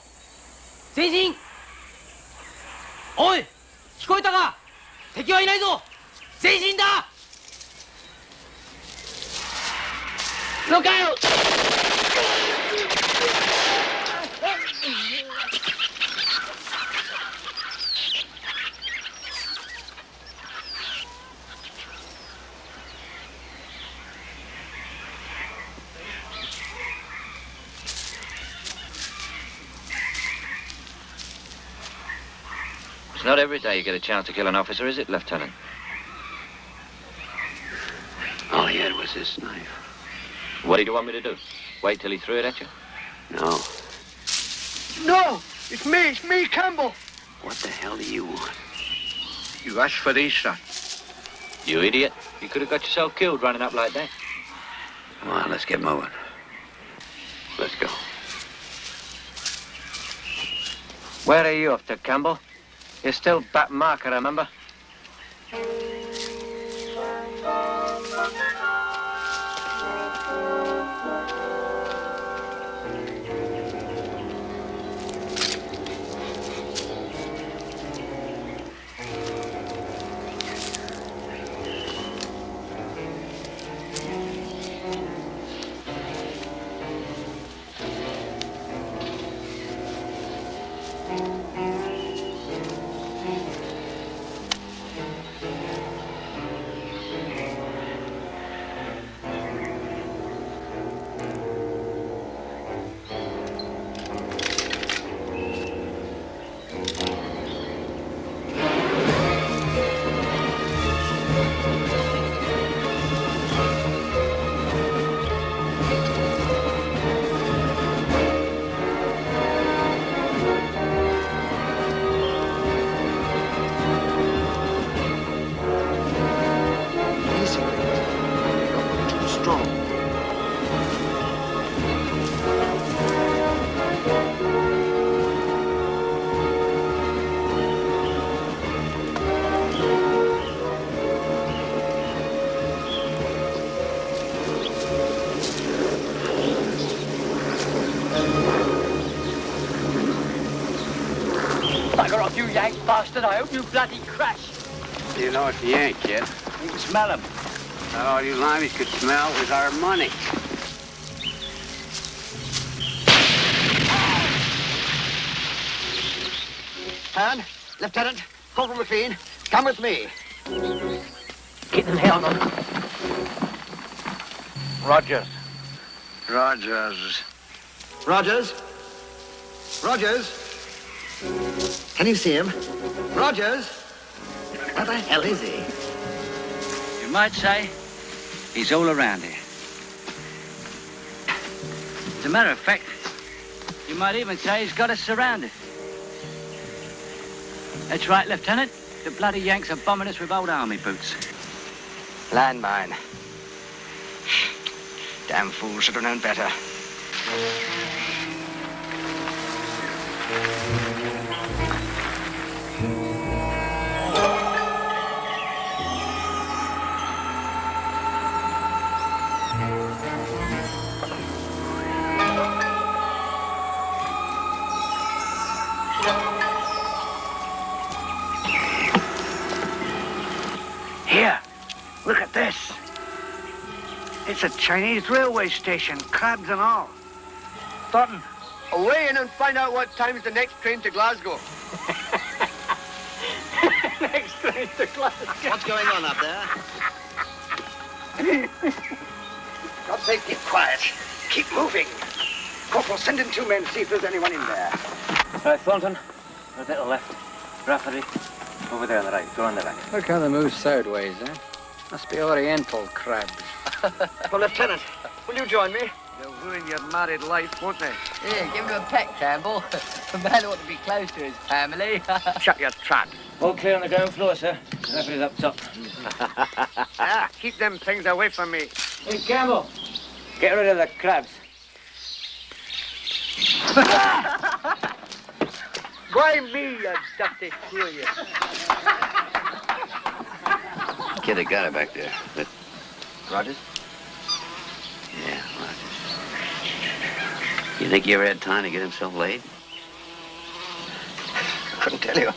前進。おい、聞こえたか？敵はいないぞ。前進だ。Look out! It's not every day you get a chance to kill an officer, is it, Lieutenant? All he had was this knife. What did you want me to do? Wait till he threw it at you? No. No! It's me, Campbell! What the hell do you want? You asked for these, sir. You idiot. You could have got yourself killed running up like that. Come on, let's get moving. Let's go. Where are you off to, Campbell? You're still Bat Marker, remember? Bugger off, you Yank bastard. I hope you bloody crash. You know it's the Yank, kid. You can smell him. All you limeys could smell was our money. Han, Lieutenant, Corporal McLean, come with me. Get them held on. Rogers. Rogers. Rogers? Rogers? Can you see him? Rogers? Where the hell is he? You might say he's all around here. As a matter of fact, you might even say he's got us surrounded. That's right, Lieutenant. The bloody Yanks are bombing us with old army boots. Landmine. Damn fool, should have known better. Here, look at this. It's a Chinese railway station, crabs and all. Thornton. Away in and find out what time's the next train to Glasgow. Next train to Glasgow. What's going on up there? God's sake, keep quiet. Keep moving. Corporal, send in 2 men, see if there's anyone in there. Right, Thornton. A little left. Rafferty. Over there on the right. Go on the right. Look how they move sideways, eh? Must be oriental crabs. Well, Lieutenant, will you join me? They'll ruin your married life, won't they? Yeah, give him a peck, Campbell. A man ought to be close to his family. Shut your trap. All clear on the ground floor, sir. Rafferty's up top. Keep them things away from me. Hey, Campbell. Get rid of the crabs. Why me, you dusty fool, you? Kid, they got it back there. But Rogers? yeah, Rogers. You You think he ever had time to get himself laid? I couldn't tell you.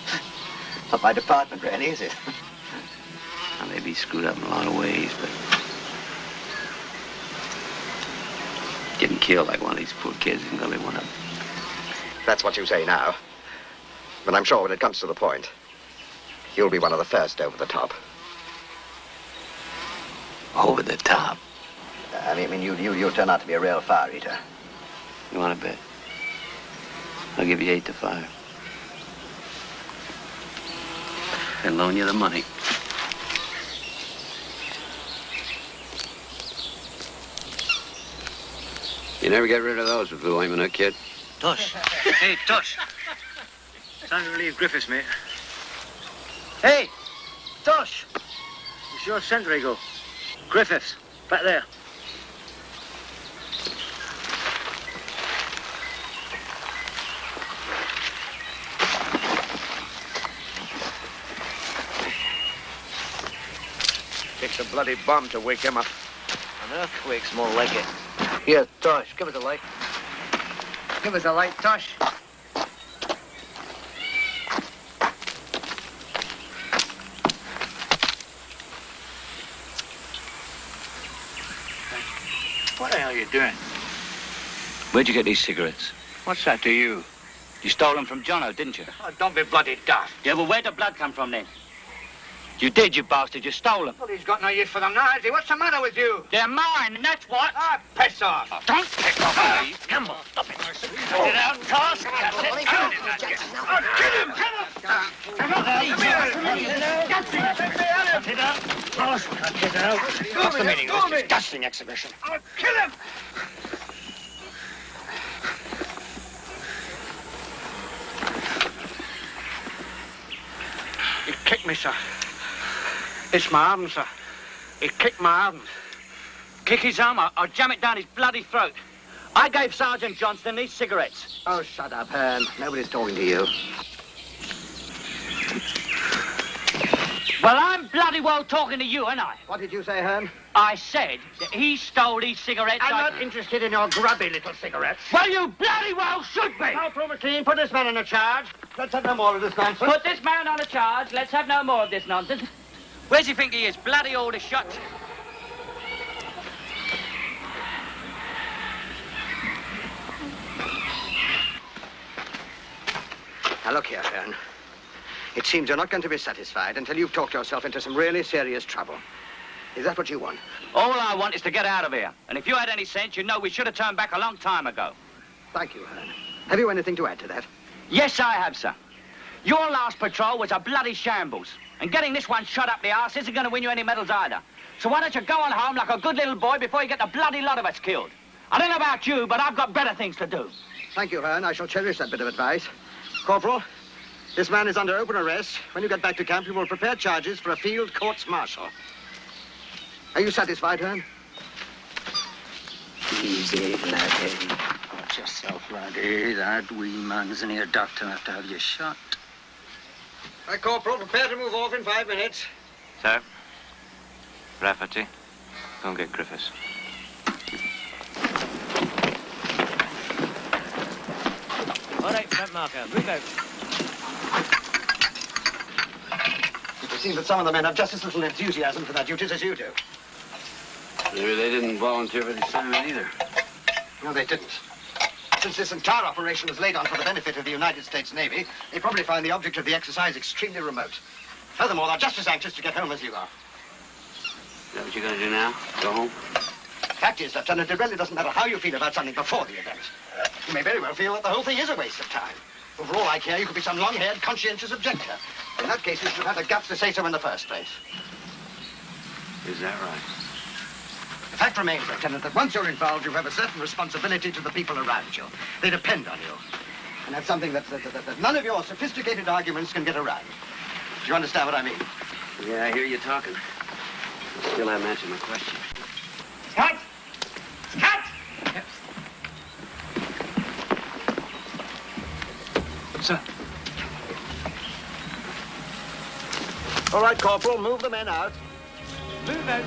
Not my department, really, is it? Well, maybe he's screwed up in a lot of ways, but getting killed like one of these poor kids isn't gonna be one of them. That's what you say now. But I'm sure when it comes to the point, you'll be one of the first over the top. Over the top? I mean, you turn out to be a real fire eater. You want to bet? I'll give you 8 to 5. And loan you the money. You never get rid of those with Blue Aiming, huh, kid? Tosh. Hey, Tosh. Time to relieve Griffiths, mate. Hey, Tosh. It's your sentry go. Griffiths, back there. Takes a bloody bomb to wake him up. An earthquake's more like it. Here, Tosh, give us a light. Give us a light, Tosh. What the hell are you doing? Where'd you get these cigarettes? What's that to you? You stole them from Jono, didn't you? Oh, don't be bloody daft. Yeah, well, where'd the blood come from then? You did, you bastard. You stole them. Well, he's got no use for them now, has he? What's the matter with you? They're mine, and that's what. Ah, piss off. Oh, don't pick off me. Come on, stop it. Cut it out, Tosh. Cut it out. Kill him! Come on! Cut it out. Tosh, cut it out. What's the meaning of this disgusting exhibition? I'll kill him! He kicked me, sir. It's my arm, sir. He kicked my arm. Kick his arm or jam it down his bloody throat. I gave Sergeant Johnston these cigarettes. Oh, shut up, Hearn. Nobody's talking to you. Well, I'm bloody well talking to you, ain't I? What did you say, Hearn? I said that he stole these cigarettes. I'm not interested in your grubby little cigarettes. Well, you bloody well should be. Now, Provoteen, put this man in a charge. Let's have no more of this nonsense. Put this man on a charge. Let's have no more of this nonsense. Where's he think he is? Bloody all the shots. Now, look here, Hearn. It seems you're not going to be satisfied until you've talked yourself into some really serious trouble. Is that what you want? All I want is to get out of here. And if you had any sense, you'd know we should have turned back a long time ago. Thank you, Hearn. Have you anything to add to that? Yes, I have, sir. Your last patrol was a bloody shambles. And getting this one shot up the arse isn't going to win you any medals either. So why don't you go on home like a good little boy before you get the bloody lot of us killed? I don't know about you, but I've got better things to do. Thank you, Hearn. I shall cherish that bit of advice. Corporal, this man is under open arrest. When you get back to camp, you will prepare charges for a field courts-martial. Are you satisfied, Hearn? Easy, laddie. Watch yourself, laddie. That wee man's near doctor enough to have you shot. Right, Corporal, prepare to move off in 5 minutes. Sir, Rafferty, go and get Griffiths. All right, front marker, move out. It seems that some of the men have just as little enthusiasm for their duties as you do. Maybe they didn't volunteer for the assignment either. No, they didn't. Since this entire operation was laid on for the benefit of the United States Navy, they probably find the object of the exercise extremely remote. Furthermore, they're just as anxious to get home as you are. Is that what you're going to do now? Go home? Fact is, Lieutenant, it really doesn't matter how you feel about something before the event. You may very well feel that the whole thing is a waste of time. But for all I care, you could be some long-haired, conscientious objector. In that case, you should have had the guts to say so in the first place. Is that right? The fact remains, Lieutenant, that once you're involved, you have a certain responsibility to the people around you. They depend on you. And that's something that none of your sophisticated arguments can get around. Do you understand what I mean? Yeah, I hear you talking. I still haven't answered my question. Scott! Scott! Yep. Sir. All right, Corporal, move the men out. Move out.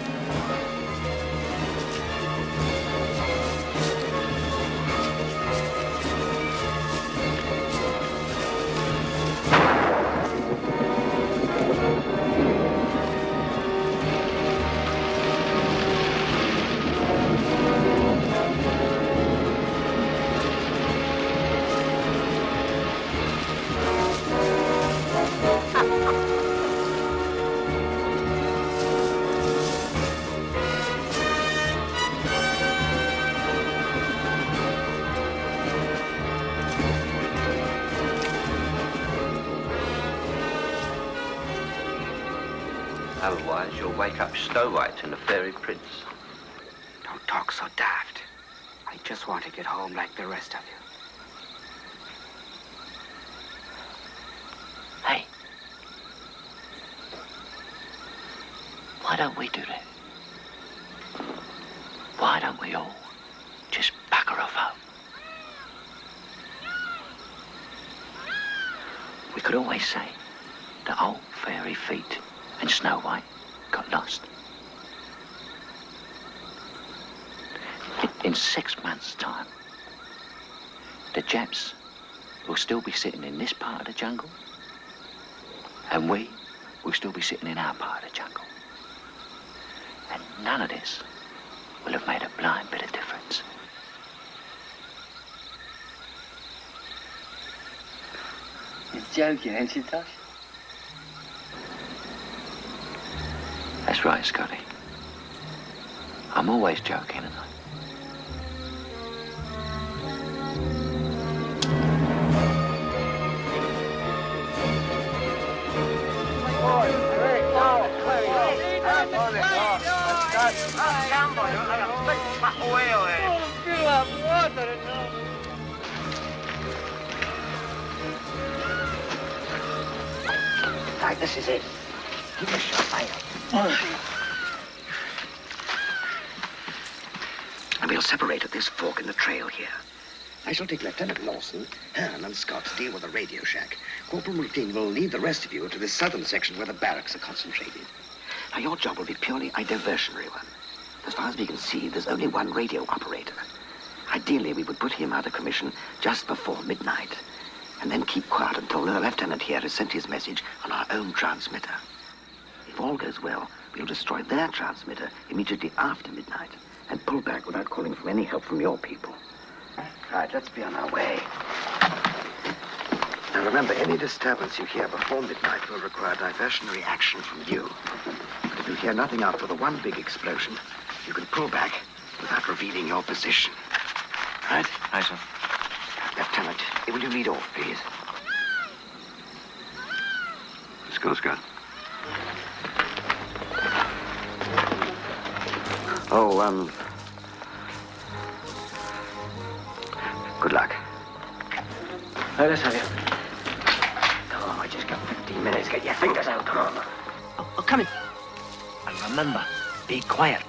Otherwise, you'll wake up Snow White and the Fairy Prince. Don't talk so daft. I just want to get home like the rest of you. Hey. Why don't we do that? Why don't we all just bugger off home? We could always say that old Fairy Feet and Snow White got lost. In 6 months' time, the Japs will still be sitting in this part of the jungle, and we will still be sitting in our part of the jungle. And none of this will have made a blind bit of difference. You're joking, ain't you, Tosh? That's right, Scotty. I'm always joking, and Right, this is it. Keep a sharp eye out. And we'll separate at this fork in the trail here. I shall take Lieutenant Lawson, Hearn, and Scott to deal with the radio shack. Corporal Multeen will lead the rest of you to this southern section where the barracks are concentrated. Now, your job will be purely a diversionary one. As far as we can see, there's only one radio operator. Ideally, we would put him out of commission just before midnight, and then keep quiet until the lieutenant here has sent his message on our own transmitter. If all goes well, we'll destroy their transmitter immediately after midnight and pull back without calling for any help from your people. Right, let's be on our way. Now remember, any disturbance you hear before midnight will require diversionary action from you. But if you hear nothing after the one big explosion, you can pull back without revealing your position. Right? Aye, sir. Lieutenant, will you lead off, please? Let's go, Scott. Oh, good luck. Let us have you. Come on, I just got 15 minutes. Get your fingers out, come on. Oh, come in. And remember, be quiet.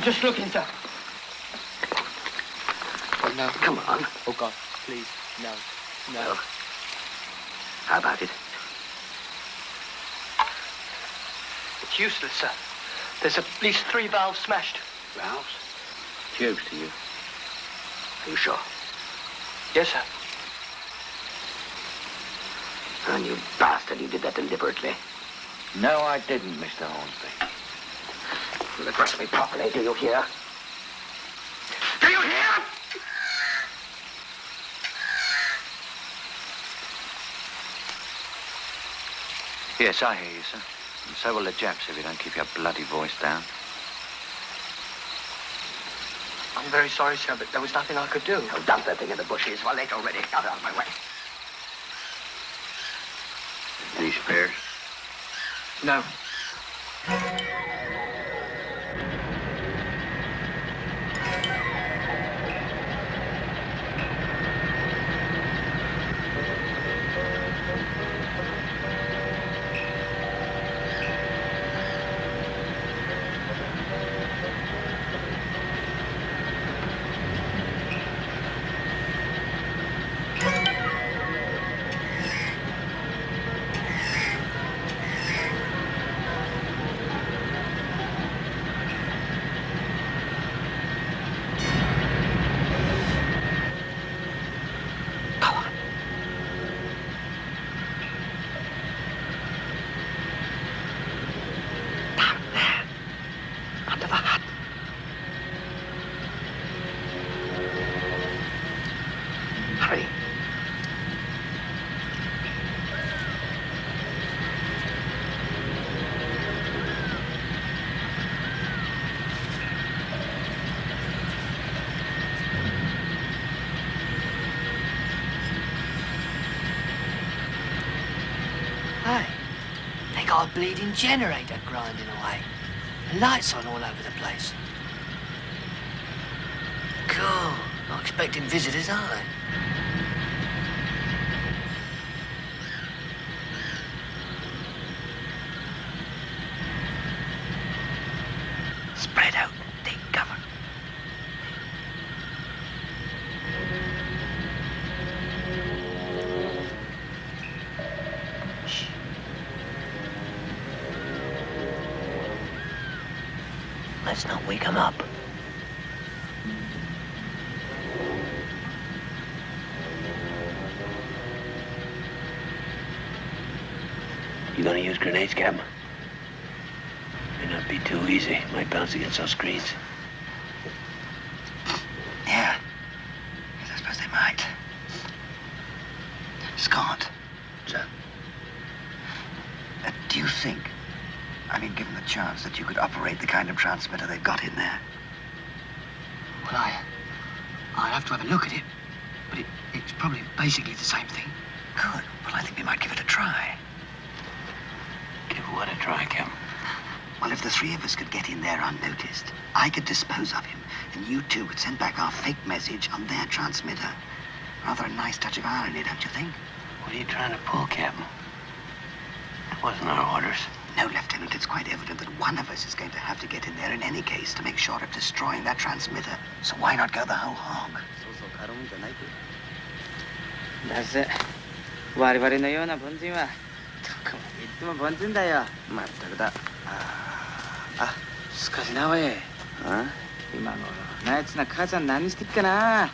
Just looking, sir. Oh, no. Come on. Oh, God, please, no. Well, how about it? It's useless, sir. There's at least 3 valves smashed. Valves? Tubes to you. Are you sure? Yes, sir. And you bastard, you did that deliberately. No, I didn't, Mr. Hornsby. You'll address me properly, do you hear? Do you hear? Yes, I hear you, sir. And so will the Japs if you don't keep your bloody voice down. I'm very sorry, sir, but there was nothing I could do. Oh, dump that thing in the bushes. Well, late already. Out of my way. Any spares? No. got a bleeding generator grinding away. And lights on all over the place. Cool. Not expecting visitors, are they? Spread out, take cover. Shh. Let's not wake him up. You gonna use grenades, Captain? May not be too easy. Might bounce against those screens. Yeah. Yes, I suppose they might. Scott. Sir? Do you think, I mean, given the chance, that you could operate the kind of transmitter they've got in there? Well, I'd have to have a look at it. But it's probably basically the same thing. Good. Well, I think we might give it a try. Give what a try, Captain? Well, if the three of us could get in there unnoticed, I could dispose of him, and you two could send back our fake message on their transmitter. Rather a nice touch of irony, don't you think? What are you trying to pull, Captain? That wasn't our orders. No, Lieutenant, it's quite evident that one of us is going to have to get in there in any case to make sure of destroying that transmitter. So why not go the whole hog? だせ我々のような凡人はどこまで行っても凡人だよ。まったくだ。しかしなおい、今頃なやつな母ちゃん何してっかな。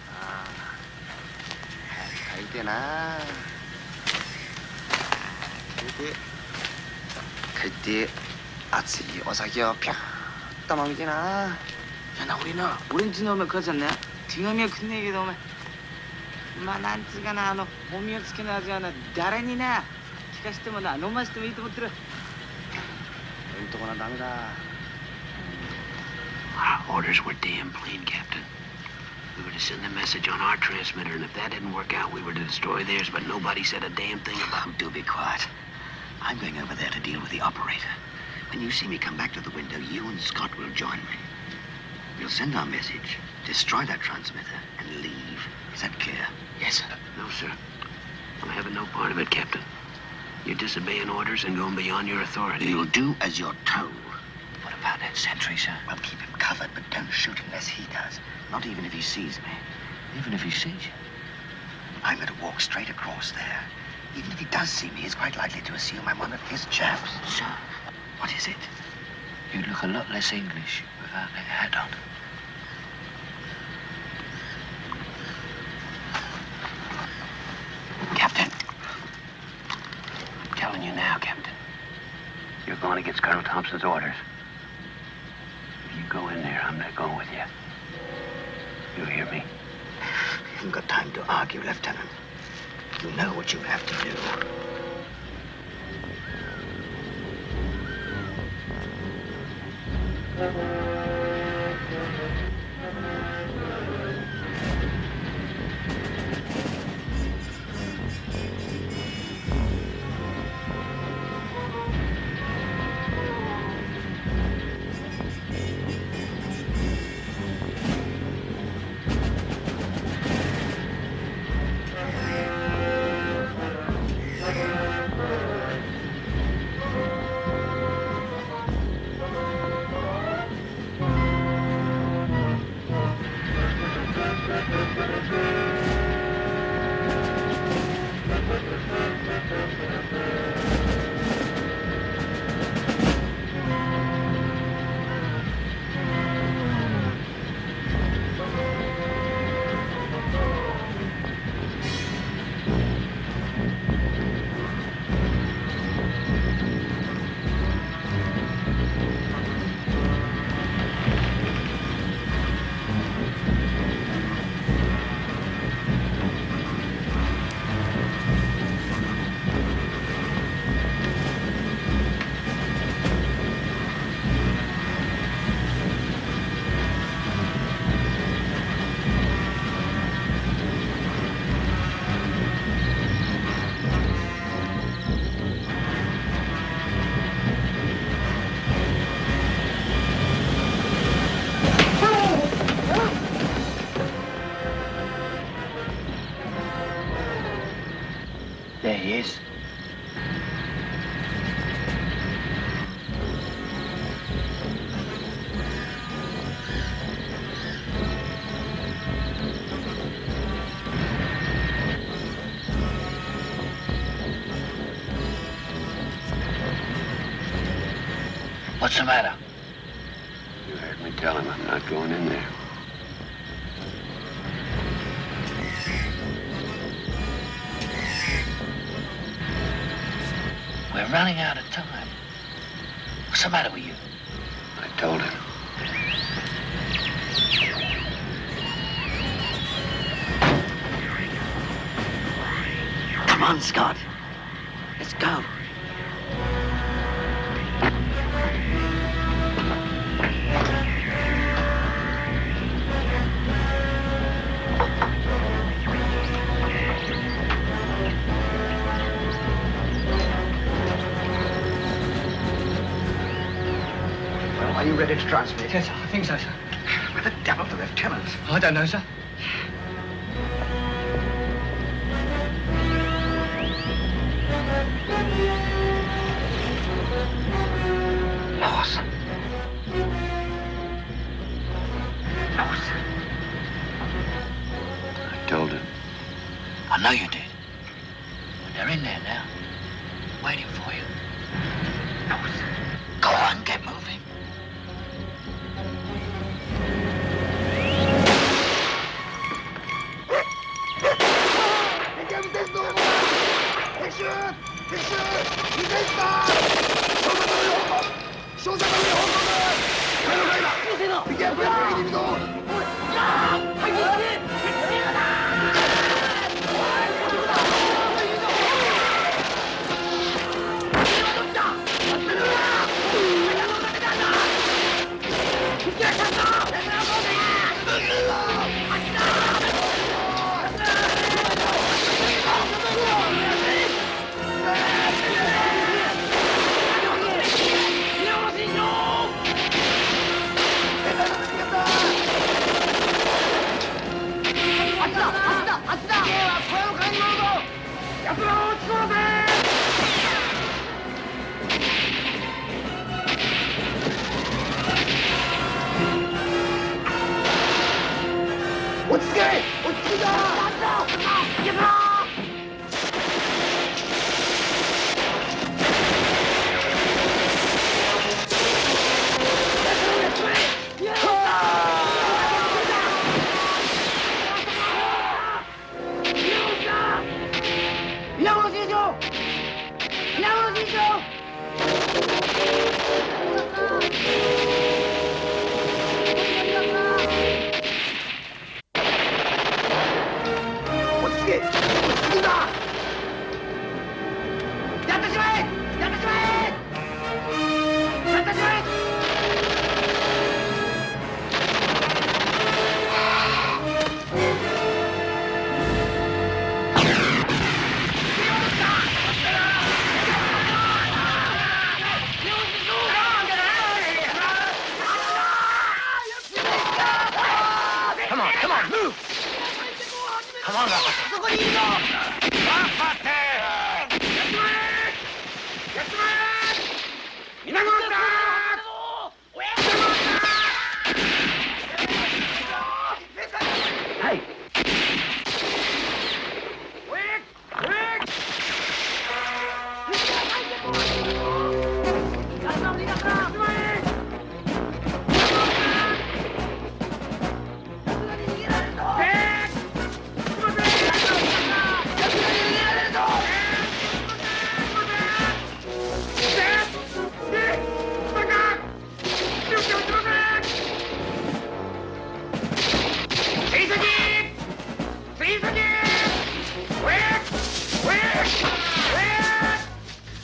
書いてな。帰って熱いお酒をピャーッと飲みてな。いやな俺んちのお前母ちゃんね手紙はくんねえけどお前まあなんつうかなおみをつけの味はな誰にな聞かしてもな飲ましてもいいと思ってる。俺んとこなダメだ。Our orders were damn plain, Captain. We were to send the message on our transmitter, and if that didn't work out, we were to destroy theirs, but nobody said a damn thing about it. Do be quiet. I'm going over there to deal with the operator. When you see me come back to the window, you and Scott will join me. We'll send our message, destroy that transmitter, and leave. Is that clear? Yes, sir. No, sir. I'm having no part of it, Captain. You're disobeying orders and going beyond your authority. You'll do as you're told. What about that sentry, sir? Well, keep him covered, but don't shoot unless he does. Not even if he sees me. Even if he sees you? I'm going to walk straight across there. Even if he does see me, he's quite likely to assume I'm one of his chaps. Sir, what is it? You'd look a lot less English without that hat on. Captain. I'm telling you now, Captain. You're going against Colonel Thompson's orders. If you go in there, I'm not going with you. You hear me? You haven't got time to argue, Lieutenant. You know what you have to do. What's the matter? You heard me tell him I'm not going in there. We're running out of time. What's the matter with you? I told him. Come on, Scott. Let's go. Well, are you ready to transmit? Yes, sir. I think so, sir. Where the devil's the lieutenant? I don't know, sir. Lawson. Lawson. I told him. I know you did. They're in there now, waiting for you. Lawson. Go on, get moving.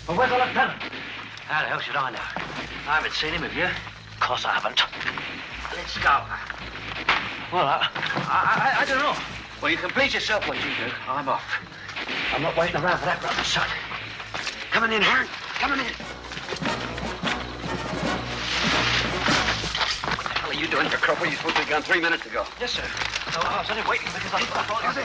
Well, where's the lieutenant? How the hell should I know? I haven't seen him, have you? Of course I haven't. Let's go. Well, I don't know. Well, you can please yourself what you do. I'm off. I'm not waiting around for that rubber son. Coming in, Harry. Coming in. What the hell are you doing here, Cropper? You're supposed to be gone 3 minutes ago. Yes, sir. No, I was only waiting because I thought you...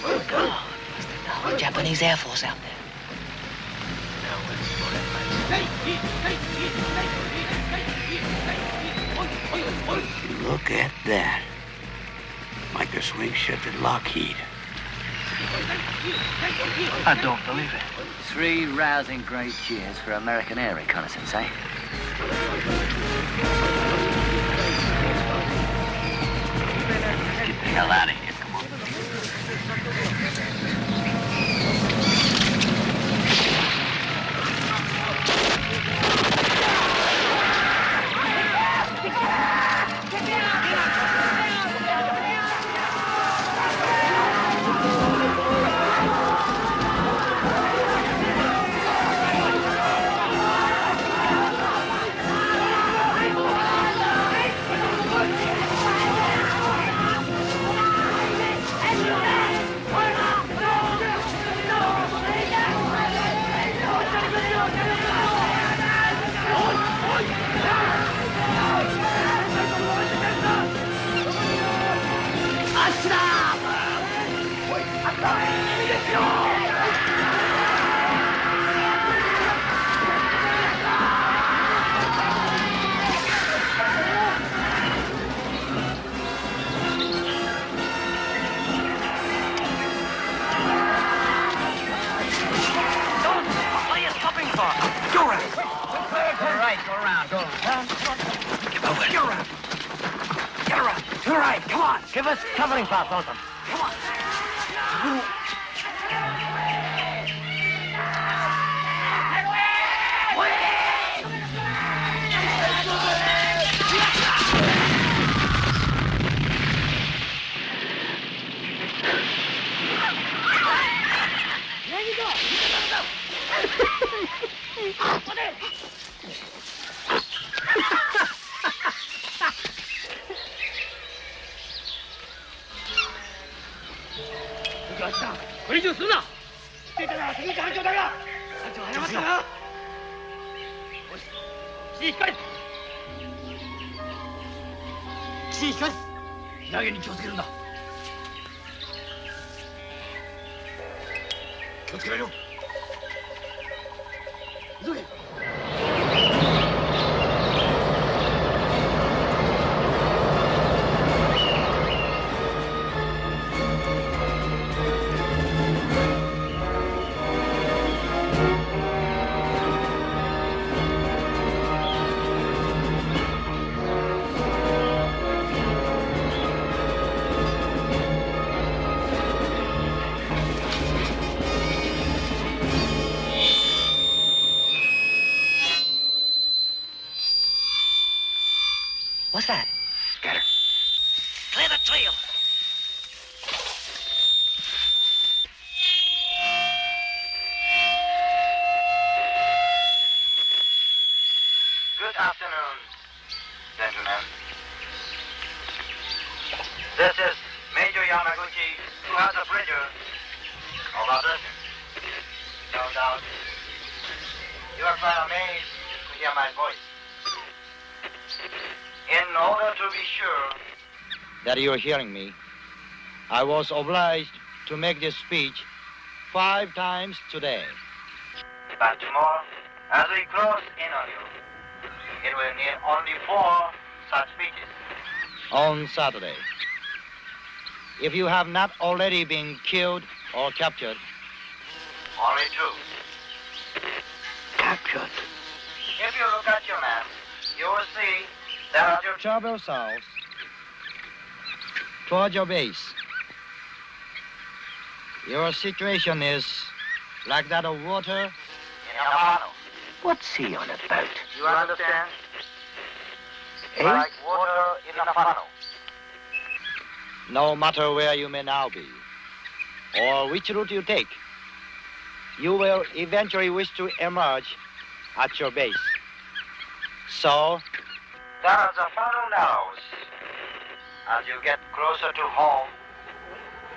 Oh, God. The Japanese Air Force out there. Look at that. Like the swing shift at Lockheed. I don't believe it. 3 rousing great cheers for American air reconnaissance, eh? Get the hell out of here. Come on. Give us covering fire, Thornton. Come on. What's that? Scatter. Clear the trail. Good afternoon, gentlemen. This is Major Yamaguchi, who has the pleasure of addressing. No doubt, you are quite amazed to hear my voice. In order to be sure that you're hearing me, I was obliged to make this speech 5 times today. that tomorrow, as we close in on you, it will need only 4 such speeches. On Saturday. If you have not already been killed or captured. Only 2. Captured? If you look at your map, you will see there are two... Travel south toward your base. Your situation is like that of water in a funnel. What's he on about? You understand? Like water in a funnel. No matter where you may now be, or which route you take, you will eventually wish to emerge at your base. So, As the funnel narrows, as you get closer to home,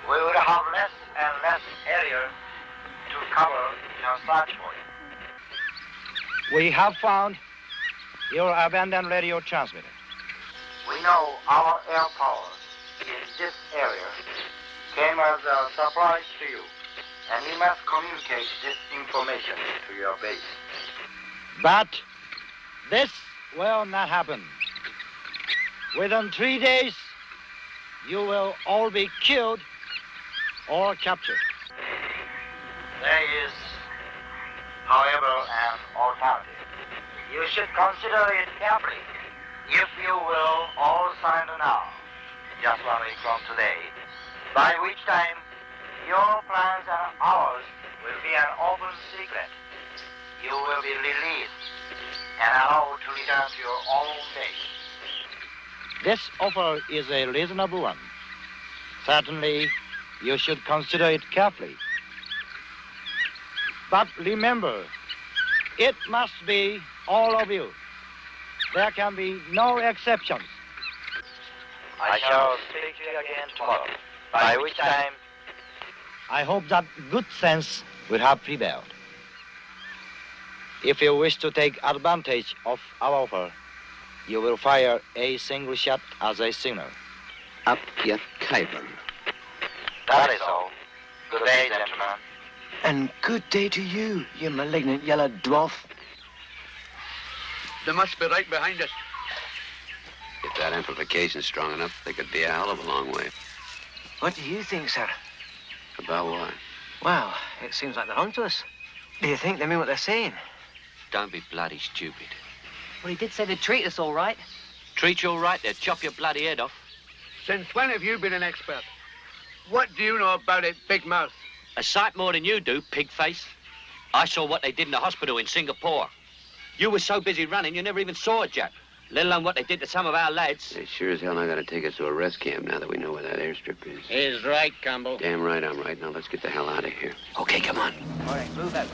we will have less and less area to cover in our search for you. we have found your abandoned radio transmitter. We know our air power in this area came as a surprise to you, and you must communicate this information to your base. But this will not happen. Within 3 days, you will all be killed or captured. There is, however, an alternative. You should consider it carefully. If you will all surrender now, just 1 week from today, by which time your plans and ours will be an open secret. You will be released and allowed to return to your own base. This offer is a reasonable one. Certainly, you should consider it carefully. But remember, it must be all of you. There can be no exceptions. I shall speak to you again tomorrow, by which time I hope that good sense will have prevailed. If you wish to take advantage of our offer, you will fire a single shot as a signal. Up yet, Kaiban. that is all. Good day, gentlemen. And good day to you, you malignant yellow dwarf. They must be right behind us. If that amplification's strong enough, they could be a hell of a long way. What do you think, sir? About what? Well, it seems like they're onto us. Do you think they mean what they're saying? Don't be bloody stupid. Well, he did say they'd treat us all right. Treat you all right, they'll chop your bloody head off. Since when have you been an expert? What do you know about it, big mouth? A sight more than you do, pig face. I saw what they did in the hospital in Singapore. You were so busy running, you never even saw it, Jack. Let alone what they did to some of our lads. They sure as hell not gonna take us to a rest camp now that we know where that airstrip is. He's right, Campbell. Damn right I'm right. Now let's get the hell out of here. Okay, come on. All right, move out.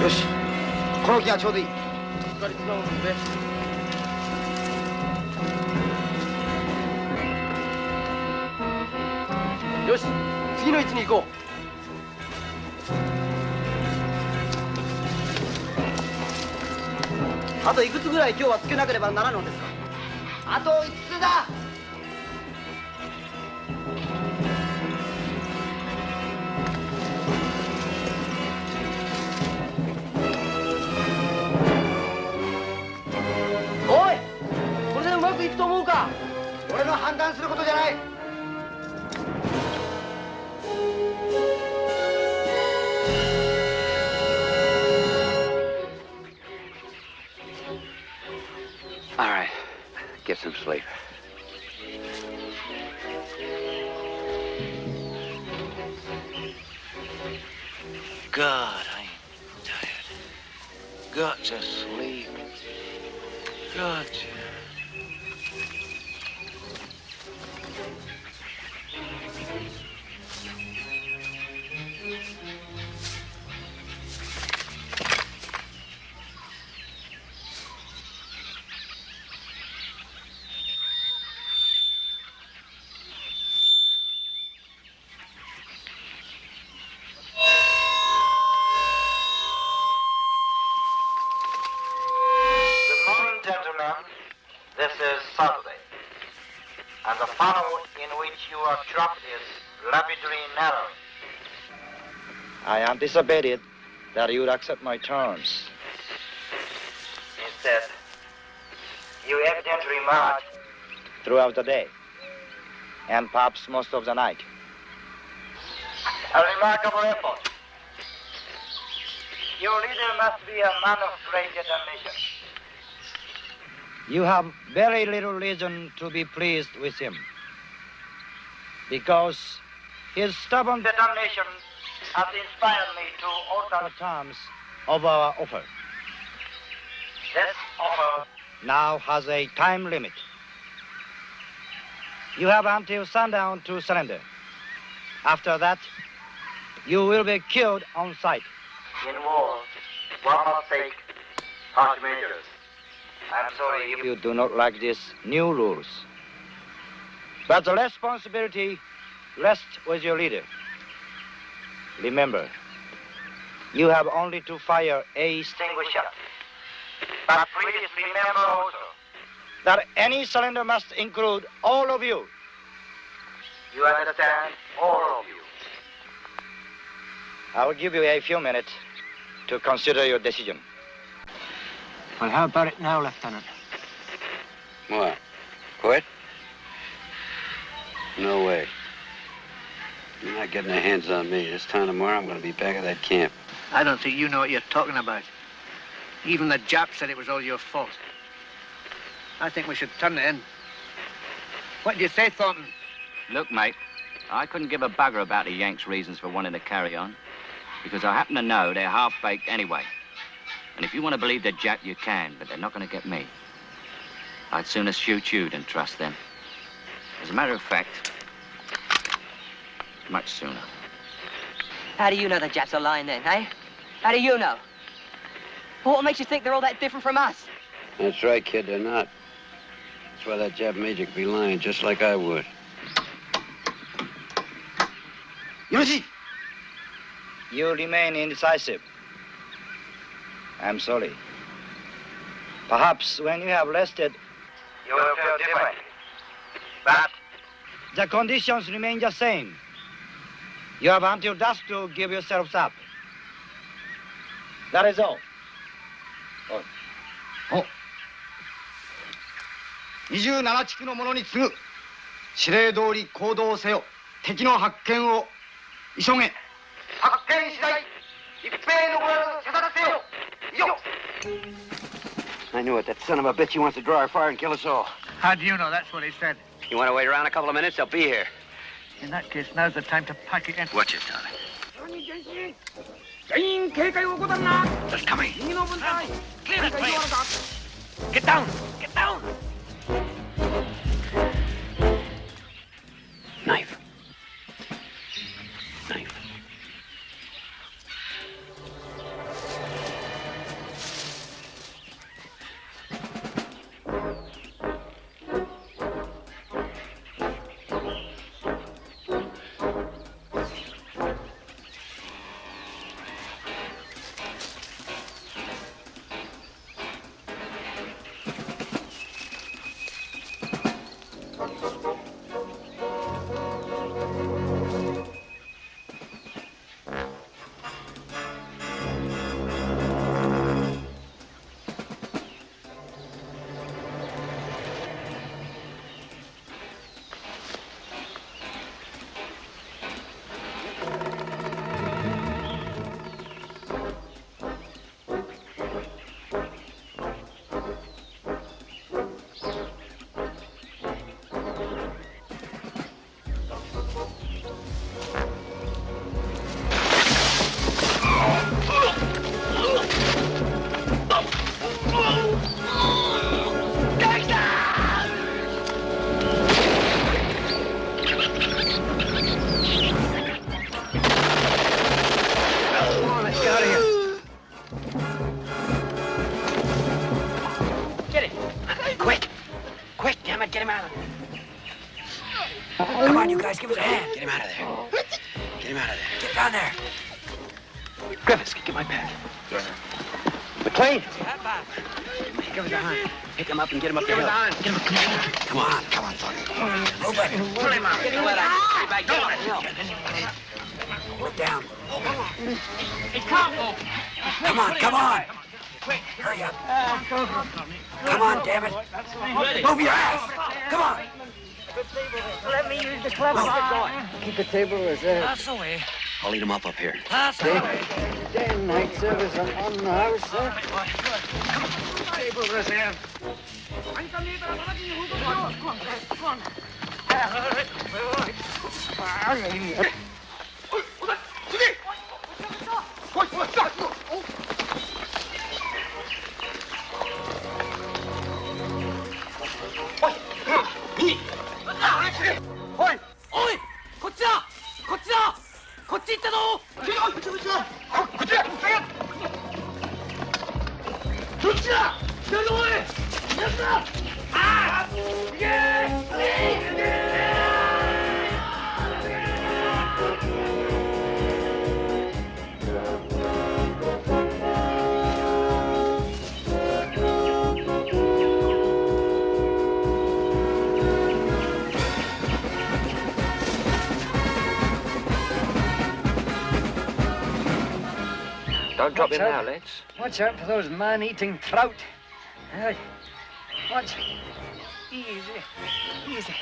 よし、この木がちょうどいい。よし、次の位置に行こう。あといくつぐらい今日はつけなければならんのですか。あと5つだ。おい、これでうまくいくと思うか。俺の判断することじゃない。All right, get some sleep. God, I'm tired. Got to sleep. Got to. This is Saturday, and the funnel in which you are trapped is rapidly narrowing. I anticipated that you would accept my terms. Instead, you evidently march Throughout the day, and perhaps most of the night. a remarkable effort. Your leader must be a man of great determination. You have very little reason to be pleased with him, because his stubborn Determination has inspired me to alter the terms of our offer this offer. now has a time limit. You have until sundown to surrender. After that, you will be killed on sight. In war, one must take harsh measures. I'm sorry You do not like these new rules. But the responsibility rests with your leader. Remember, you have only to fire a extinguisher. But please remember also that any surrender must include all of you. you understand, all of you. I will give you a few minutes to consider your decision. Well, how about it now, Lieutenant? What? Quit? No way. You're not getting their hands on me. This time tomorrow, I'm going to be back at that camp. I don't think you know what you're talking about. Even the Jap said it was all your fault. I think we should turn it in. What do you say, Thornton? Look, mate, I couldn't give a bugger about the Yanks' reasons for wanting to carry on, because I happen to know they're half-baked anyway. And if you want to believe the Jap, you can, but they're not going to get me. I'd sooner shoot you than trust them. As a matter of fact, much sooner. How do you know the Japs are lying then, eh? How do you know? What makes you think they're all that different from us? That's right, kid, they're not. That's why that Jap major could be lying, just like I would. You remain indecisive. I'm sorry. Perhaps when you have rested, You will feel differently. But the conditions remain the same. You have until dusk to give yourselves up. That is all. 27地区の者に次ぐ指令通り行動せよ。敵の発見を急げ。発見次第一平のらず射殺せよ。以上。 I knew it. That son of a bitch, he wants to draw our fire and kill us all. How do you know that's what he said? You want to wait around a couple of minutes? They'll be here. In that case, now's the time to pack it in. Watch it, darling. They're coming. Clear it, please. Get down! Get down! Knife. Knife. Come on, you guys, give us a hand. Get him out of there. Get him out of there. Get down there. Griffiths, get my pad. McLean! Give us a hand. Pick him up and get him up the Give us hill. a hand. Get him up. Come on, Sonny. Robert, pull him out. Get him out. Get him Pull it down. It can't move. Come on, come on. Hurry up. Come on, damn it. Move your ass. Come on. Let me use the club. Keep the table reserved. That's the way. I'll lead him up here. That's the way. Day and night service on the house, sir. Table reserved. ち行ったぞ。こっちだ。こっちだ。どっちだ。左の方へ。やつだ。ああ。行け。Don't drop in now, lads. Watch out for those man-eating trout. Watch. Easy. Easy.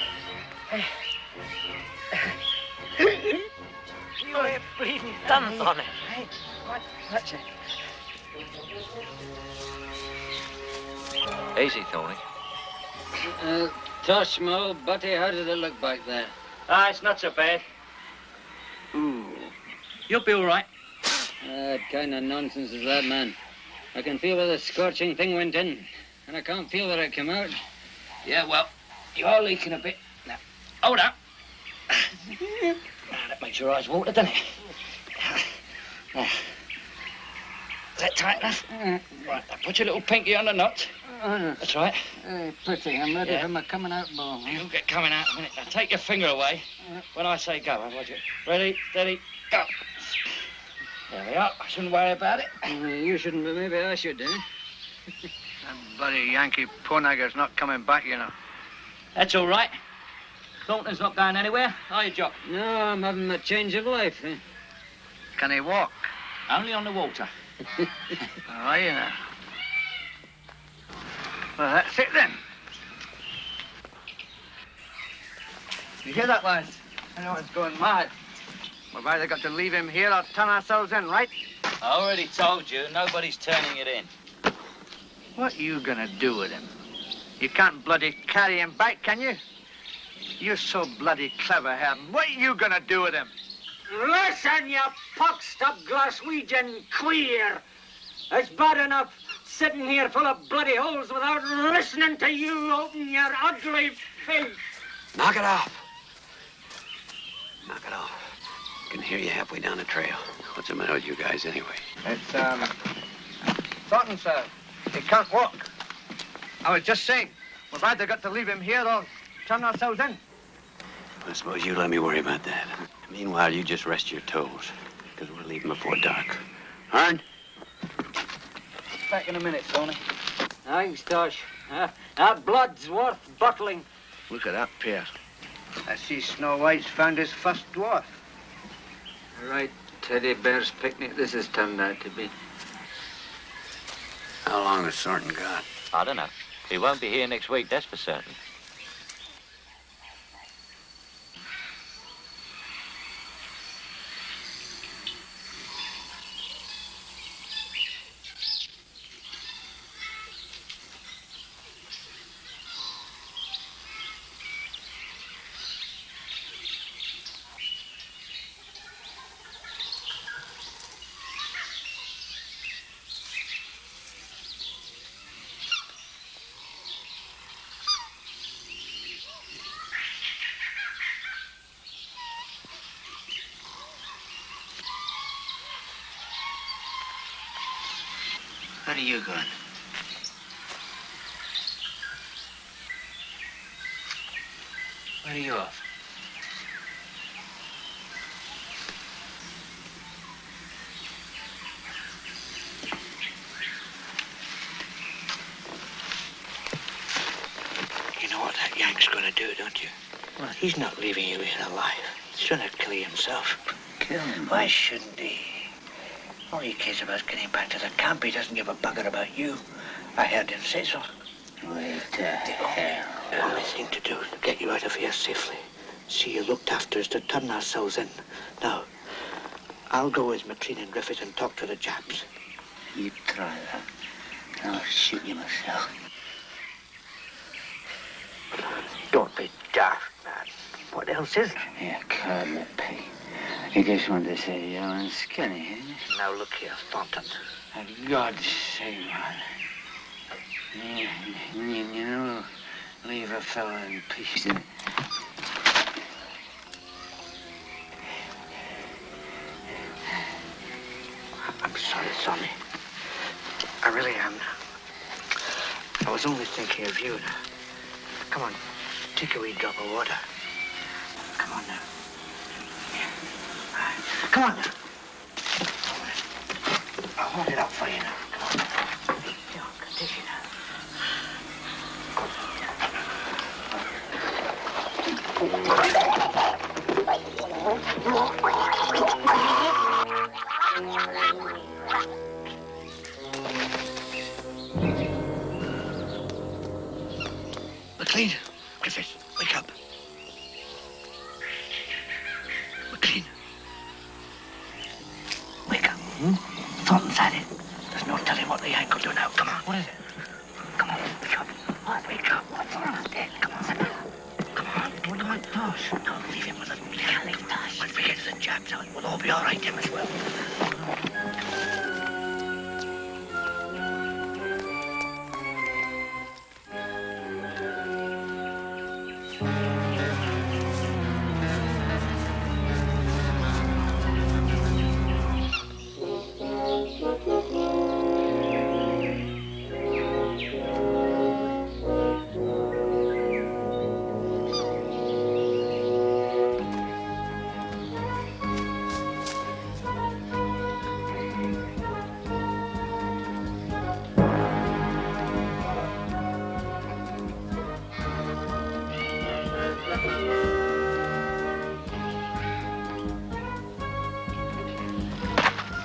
You ain't bleeding tons on it. Hey, watch it. Easy, Thorny. Tosh, Mo, Butty, how does it look back there? It's not so bad. Ooh. You'll be all right. What kind of nonsense is that, man? I can feel where the scorching thing went in, and I can't feel where it came out. Yeah, well, you're leaking a bit. Now, hold up. That makes your eyes water, doesn't it? Is that tight enough? Right, now put your little pinky on the knot. That's right. Hey, pretty, I'm ready for my coming out ball. You'll get coming out in a minute. Now take your finger away when I say go. Watch it. Ready, steady, go. There we are. I shouldn't worry about it. You shouldn't, but maybe I should, eh? That bloody Yankee Ponagger's not coming back, you know. That's all right. Thornton's not going anywhere, are you, Jock? No, I'm having a change of life. Eh? Can he walk? Only on the water. Are you now? Well, that's it then. You hear that, lads? Everyone's going mad. We've either got to leave him here or turn ourselves in, right? I already told you, nobody's turning it in. What are you gonna do with him? You can't bloody carry him back, can you? You're so bloody clever, Herman. What are you gonna do with him? Listen, you pox-stubbed Glaswegian queer. It's bad enough sitting here full of bloody holes without listening to you open your ugly face. Knock it off. Knock it off. I can hear you halfway down the trail. What's the matter with you guys, anyway? It's, Thornton, sir. He can't walk. I was just saying, we've either got to leave him here or turn ourselves in. I suppose you let me worry about that. Meanwhile, you just rest your toes, because we're leaving before dark. Hearn? Back in a minute, Tony. Thanks, Tosh. That blood's worth bottling. Look at that pair. I see Snow White's found his first dwarf. Right, teddy bear's picnic this has turned out to be. How long has Thornton got? I don't know. He won't be here next week, that's for certain. Where are you going? Where are you off? You know what that Yank's gonna do, don't you? Well, he's not leaving you here alive. He's gonna kill you himself. Kill him? Why shouldn't he? All he cares about is getting back to the camp. He doesn't give a bugger about you. I heard him say so. Wait the hell. The only thing to do to get you out of here safely, see you looked after, is to turn ourselves in. Now, I'll go with Matrine and Griffith and talk to the Japs. You try that. I'll shoot you myself. Don't be daft, man. What else is there? Yeah, call me Pete. You just want to say young and skinny, ain't you? Now look here, Thornton. For God's sake, man. You know, leave a fella in peace. Now, sorry. I really am. I was only thinking of you. Come on, take a wee drop of water. Come on now. Come on now. I'll hold it up for you now. Come on. Here, take it now. McLean, Griffith, wake up. McLean. Wake up. Thornton's at it. There's no telling what the Yank will do now. Come on. What is it? Come on, wake up. Wake up. What's wrong? Come on. Come on. What do you want, Tosh? Don't leave him with us. We can't leave Tosh. Once we get to the Japs out, we'll all be all right, him as well.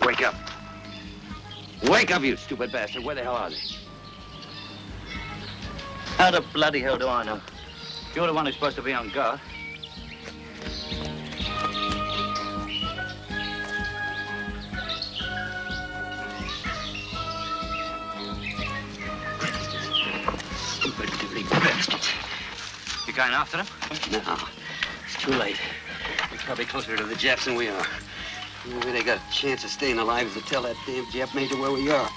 Wake up. Wake up, you stupid bastard. Where the hell are they? How the bloody hell do I know? You're the one who's supposed to be on guard. Stupid diddly bastards. You going after them? No. It's too late. We're probably closer to the Japs than we are. The only way they got a chance of staying alive is to tell that damn Jap major where we are.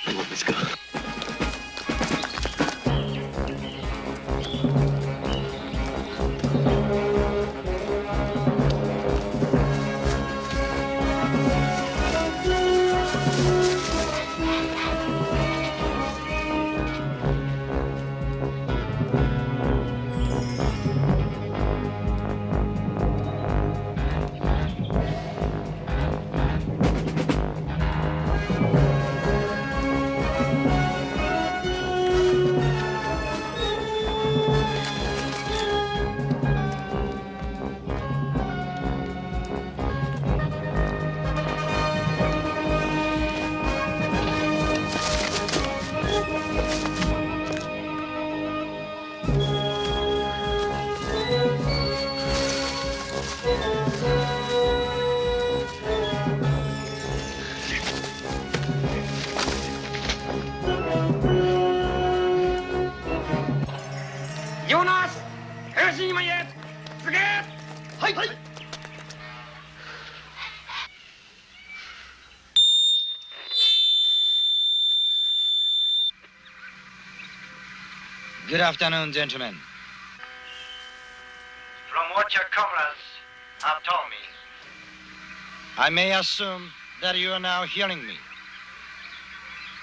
Come on, let's go. Jonas! Hör Sie mal jetzt! Vergeht! Halt! Good afternoon, gentlemen. From what your comrades have told me, I may assume that you are now hearing me.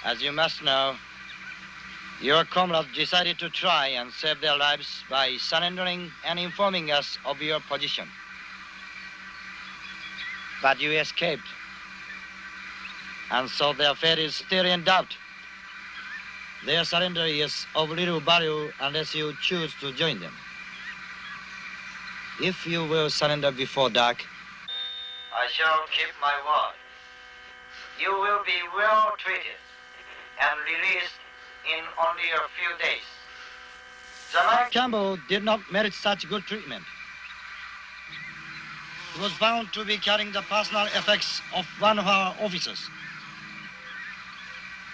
As you must know, your comrades decided to try and save their lives by surrendering and informing us of your position. But you escaped, and so their fate is still in doubt. Their surrender is of little value unless you choose to join them. If you will surrender before dark, I shall keep my word. You will be well treated and released in only a few days. Tonight, Campbell did not merit such good treatment. He was found to be carrying the personal effects of one of our officers,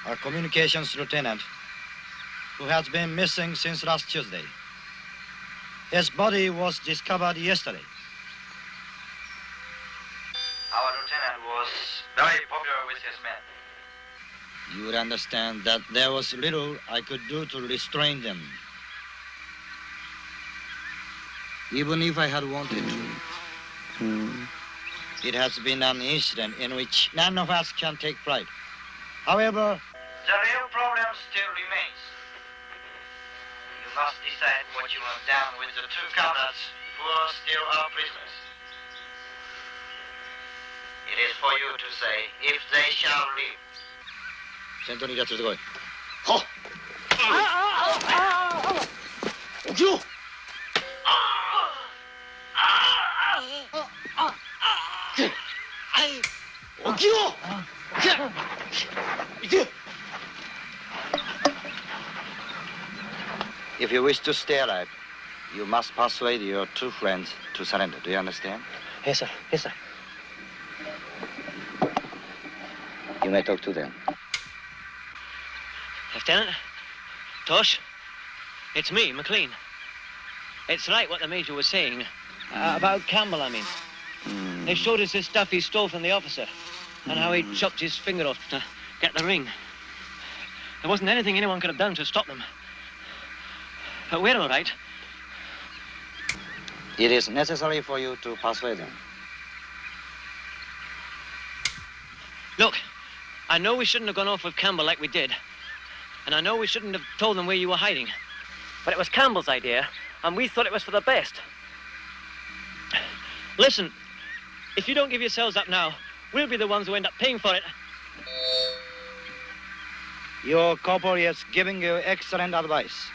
a communications lieutenant who has been missing since last Tuesday. His body was discovered yesterday. our lieutenant was very popular with his men. You would understand that there was little I could do to restrain them, even if I had wanted to. It has been an incident in which none of us can take pride. However, The real problem still remains. You must decide what you have done with the two comrades who are still our prisoners. It is for you to say if they shall live. 先頭にいるやつ連れてこい。起きろ！起きろ！行け！ If you wish to stay alive, you must persuade your two friends to surrender. Do you understand? Yes, sir. Yes, sir. You may talk to them. Lieutenant, Tosh, it's me, McLean. It's right what the Major was saying. About Campbell, I mean. They showed us this stuff he stole from the officer and how he chopped his finger off to get the ring. There wasn't anything anyone could have done to stop them. But we're all right. It is necessary for you to persuade them. Look, I know we shouldn't have gone off with Campbell like we did. And I know we shouldn't have told them where you were hiding. But it was Campbell's idea, and we thought it was for the best. Listen, if you don't give yourselves up now, we'll be the ones who end up paying for it. Your corporal is giving you excellent advice.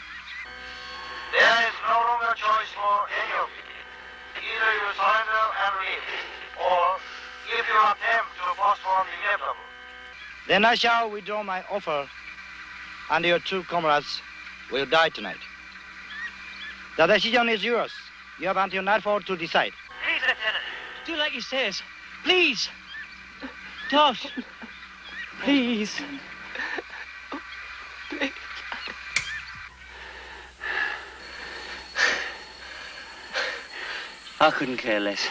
There is no longer choice for any of you. Either you surrender and live, or if you attempt to postpone the inevitable. Then I shall withdraw my offer, and your two comrades will die tonight. The decision is yours. You have until nightfall to decide. Please, Lieutenant, do like he says. Please. Tosh. Please. I couldn't care less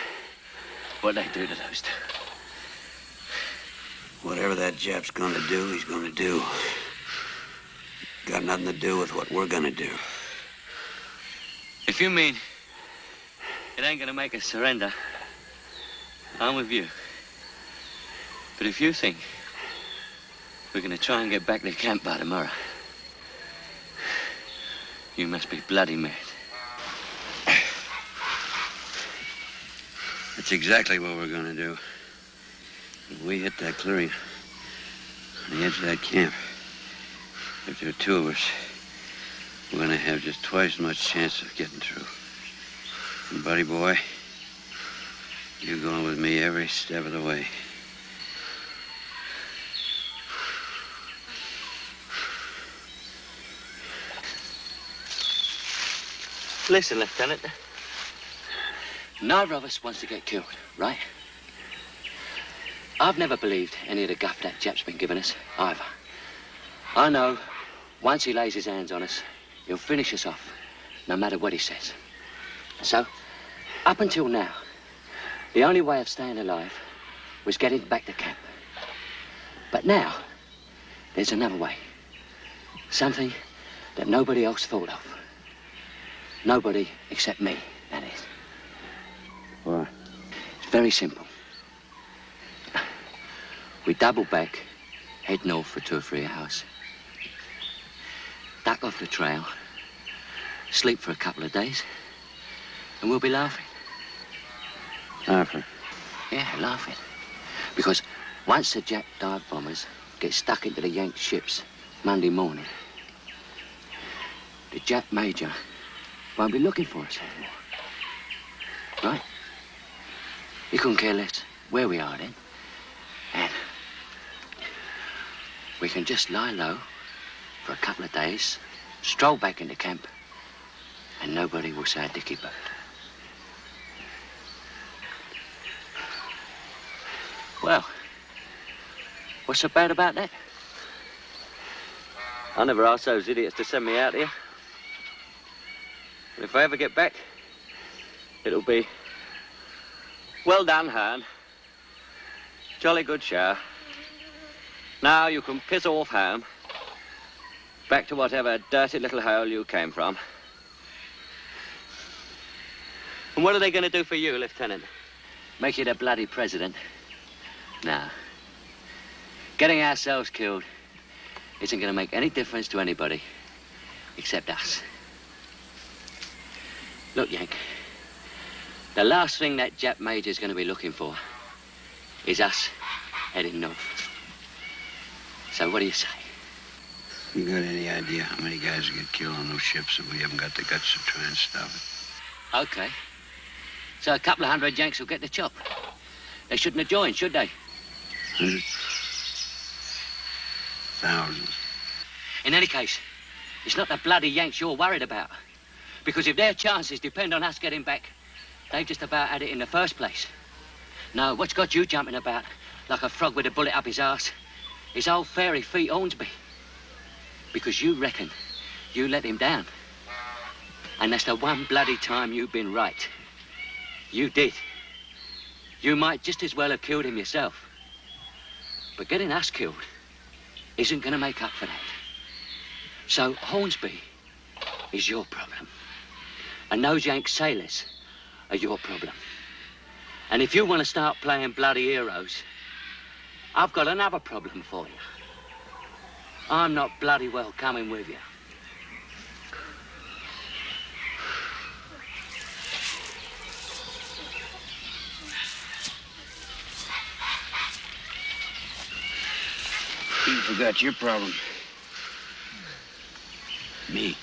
what they do to those two. Whatever that Jap's gonna do, he's gonna do. Got nothing to do with what we're gonna do. If you mean it ain't gonna make us surrender, I'm with you. But if you think we're gonna try and get back to camp by tomorrow, you must be bloody mad. That's exactly what we're gonna do. If we hit that clearing on the edge of that camp, if there are two of us, we're gonna have just twice as much chance of getting through. And buddy boy, you're going with me every step of the way. Listen, Lieutenant. Neither of us wants to get killed, right? I've never believed any of the guff that Jap's been giving us, either. I know once he lays his hands on us, he'll finish us off, no matter what he says. So, up until now, the only way of staying alive was getting back to camp. But now, there's another way. Something that nobody else thought of. Nobody except me, that is. What? It's very simple. We double back, head north for 2 or 3 hours, duck off the trail, sleep for a couple of days, and we'll be laughing. Laughing? Yeah, laughing. Because once the Jap dive bombers get stuck into the Yank ships Monday morning, the Jap major won't be looking for us anymore. Right? He couldn't care less where we are then. And we can just lie low for a couple of days, stroll back into camp, and nobody will say a dicky bird. Well, what's so bad about that? I never asked those idiots to send me out here. If I ever get back, it'll be, well done, Han. Jolly good shower. Now you can piss off home. Back to whatever dirty little hole you came from. And what are they going to do for you, Lieutenant? Make you the bloody president? Nah. Getting ourselves killed isn't going to make any difference to anybody except us. Look, Yank, the last thing that Jap major's going to be looking for is us heading north. So what do you say? You got any idea how many guys will get killed on those ships if we haven't got the guts to try and stop it? Okay. So a couple of hundred Yanks will get the chop. They shouldn't have joined, should they? Hundreds? Thousands. In any case, it's not the bloody Yanks you're worried about. Because if their chances depend on us getting back, they've just about had it in the first place. No, what's got you jumping about like a frog with a bullet up his arse is old fairy feet Hornsby. Because you reckon you let him down. And that's the one bloody time you've been right. You did. You might just as well have killed him yourself. But getting us killed isn't going to make up for that. So Hornsby is your problem. And those Yank sailors are your problem. And if you want to start playing bloody heroes, I've got another problem for you. I'm not bloody well coming with you. You forgot your problem. Me.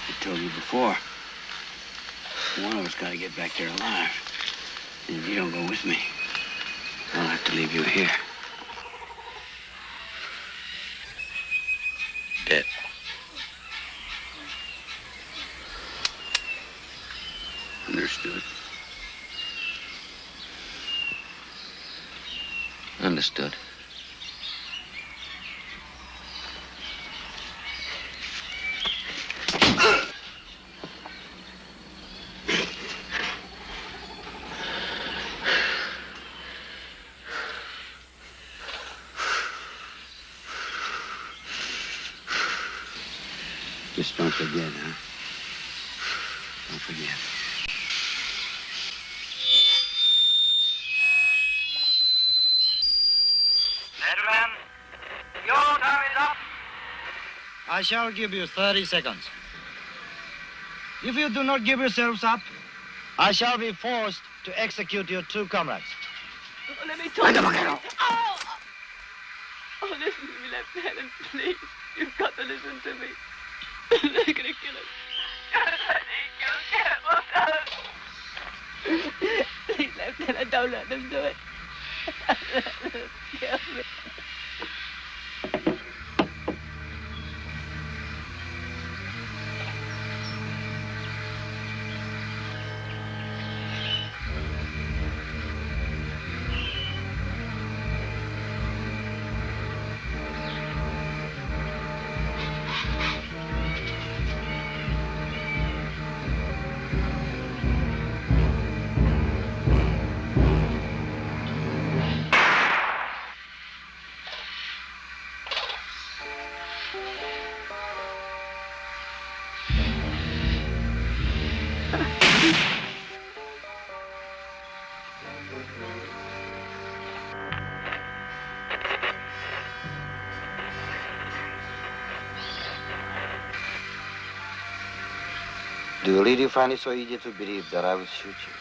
I told you before. One of us got to get back there alive. And if you don't go with me, I'll have to leave you here. Dead. Understood. Understood. Just don't forget, huh? Don't forget. Gentlemen, your time is up. I shall give you 30 seconds. If you do not give yourselves up, I shall be forced to execute your two comrades. Oh, let me talk. Oh! Oh, listen to me, Lieutenant, please. You've got to listen to me. They're gonna kill us. Please, Lieutenant, don't let them do it. Let them kill me. Do you really find it so easy to believe that I will shoot you?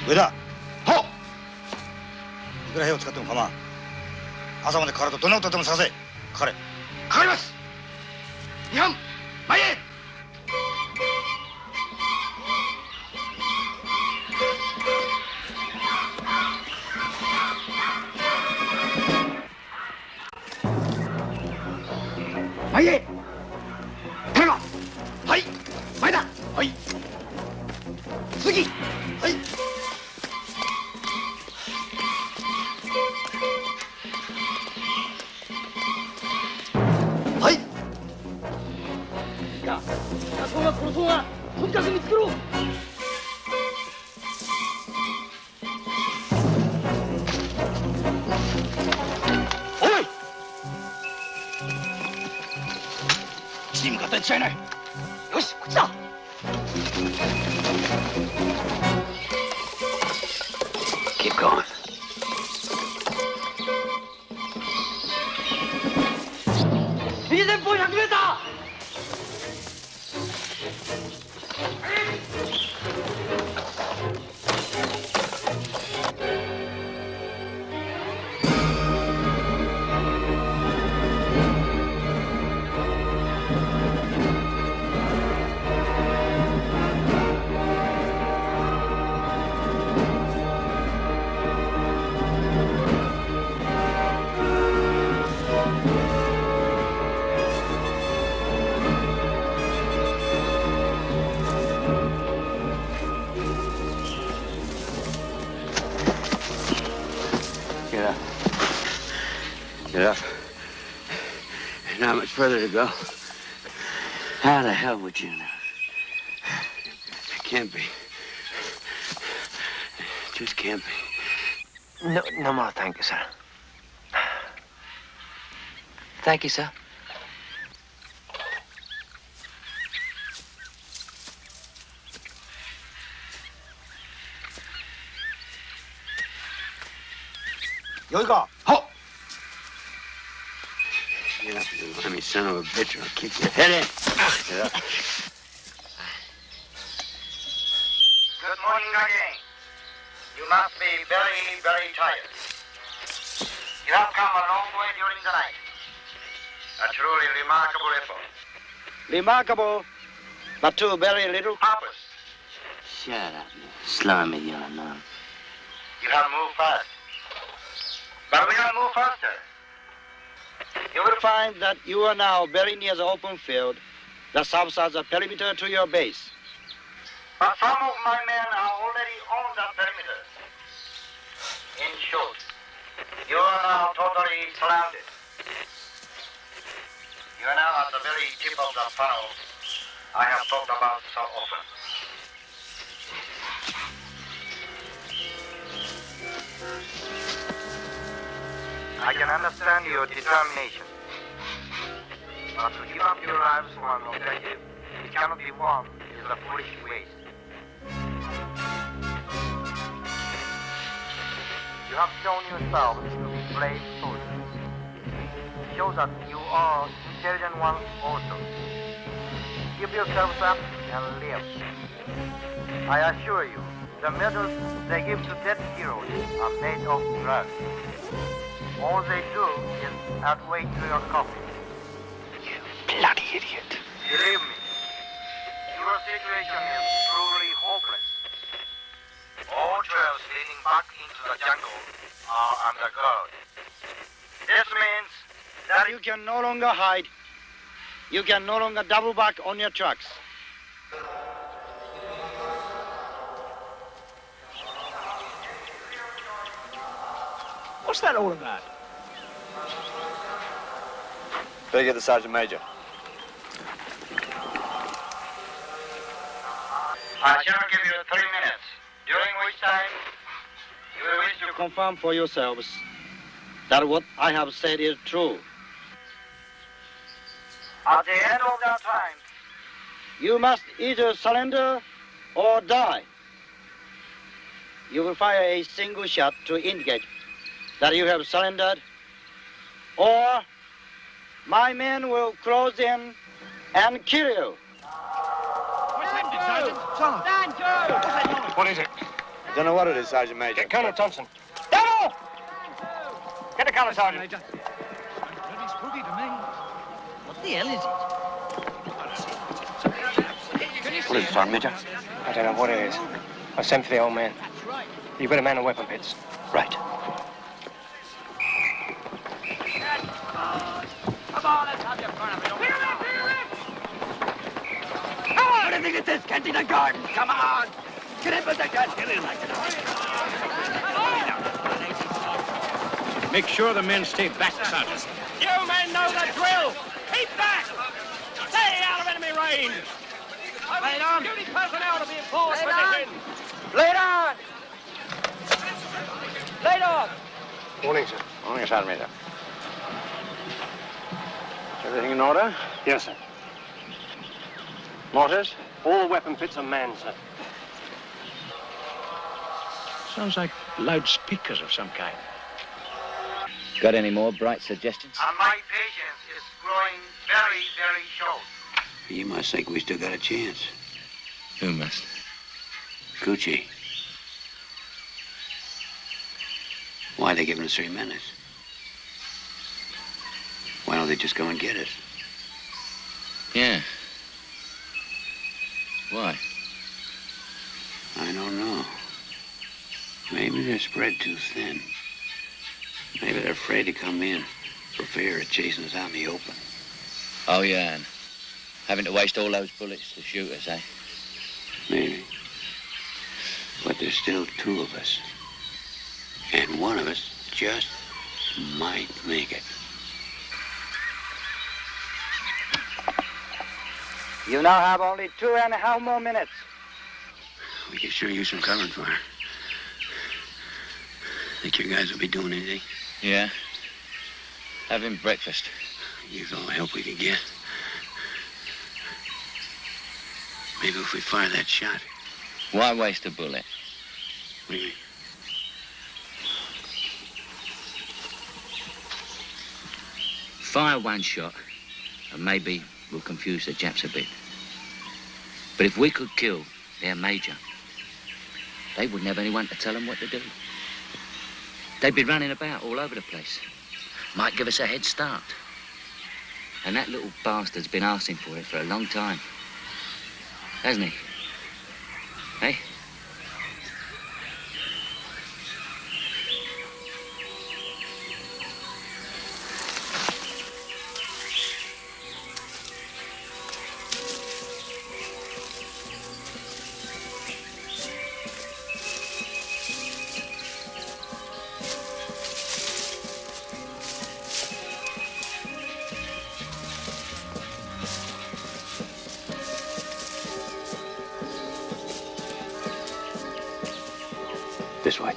上田、ほう。いくら兵を使っても構わん。朝までかかるとどんなことでもさせ。かかれ。かかります。日本、前へ。前へ。手が。はい。前だ。はい。次。はい。はい。Robertson. よし、こっちだ。Keep going.右前方100メーター。Get up. Get up. Not much further to go. How the hell would you know? It can't be. It just can't be. No more, thank you, sir. Thank you, sir. Get up, you limey son of a bitch, or I'll kick your head in. Get up. Good morning again. You must be very, very tired. You have come a long way during the night. A truly remarkable effort. Remarkable, but to very little purpose. Shut up, you slimy yellow nun. You have moved fast. But we have moved faster. You will find that you are now very near the open field that serves as a perimeter to your base. But some of my men are already on that perimeter. In short, you are now totally surrounded. You are now at the very tip of the funnel I have talked about so often. I can understand your determination. But to give up your lives for an objective which cannot be won is a foolish waste. You have shown yourselves to be brave soldiers. Show that you are intelligent ones also. Give yourselves up and live. I assure you, the medals they give to dead heroes are made of blood. All they do is add weight to your coffin. You bloody idiot. Believe me, your situation is truly hopeless. All trails leading back into the jungle are under guard. This means that You can no longer hide. You can no longer double back on your tracks. What's that all about? Better get the Sergeant Major. I shall give you 3 minutes, during which time you will wish to Confirm for yourselves that what I have said is true. At the end of that time, You must either surrender or die. You will fire a single shot to indicate that you have surrendered, or my men will close in and kill you. What's happening, Sergeant? Stand to! What is it? Don't know what it is, Sergeant Major. Get Colonel Thompson. Devil! Get the colour, Sergeant. Bloody spooky to me. What the hell is it? What is it, Sergeant Major? I don't know what it is. I sent for the old man. You better man the weapon pits. Right. Come on, let's have your fun of it. Pick him up, pick him up! Come on! What do you think it's this, Kensington Garden? Come on! Get in with the gun. Get in like it. Make sure the men stay back, Sergeant. You men know the drill! Keep back! Stay out of enemy range! Lay down! Duty personnel to be in force position! Lay down! Lay down! Morning, sir. Morning, Sergeant Major. Everything in order? Yes, sir. Mortars? All weapon fits are manned, sir. Sounds like loudspeakers of some kind. Got any more bright suggestions? My patience is growing very, very short. You must think we still got a chance. Who must? Gucci. Why are they giving us 3 minutes? Why don't they just come and get us? Yeah. Why? I don't know. Maybe they're spread too thin. Maybe they're afraid to come in for fear of chasing us out in the open. Oh, yeah, and having to waste all those bullets to shoot us, eh? Maybe. But there's still 2 of us. And one of us just might make it. You now have only 2.5 more minutes. We could sure use some covering fire. Think your guys will be doing anything? Yeah. Having breakfast. Use all the help we can get. Maybe if we fire that shot. Why waste a bullet? Maybe. Fire one shot, and maybe we'll confuse the Japs a bit. But if we could kill their major, they wouldn't have anyone to tell them what to do. They'd be running about all over the place. Might give us a head start. And that little bastard's been asking for it for a long time. Hasn't he? Hey? This way.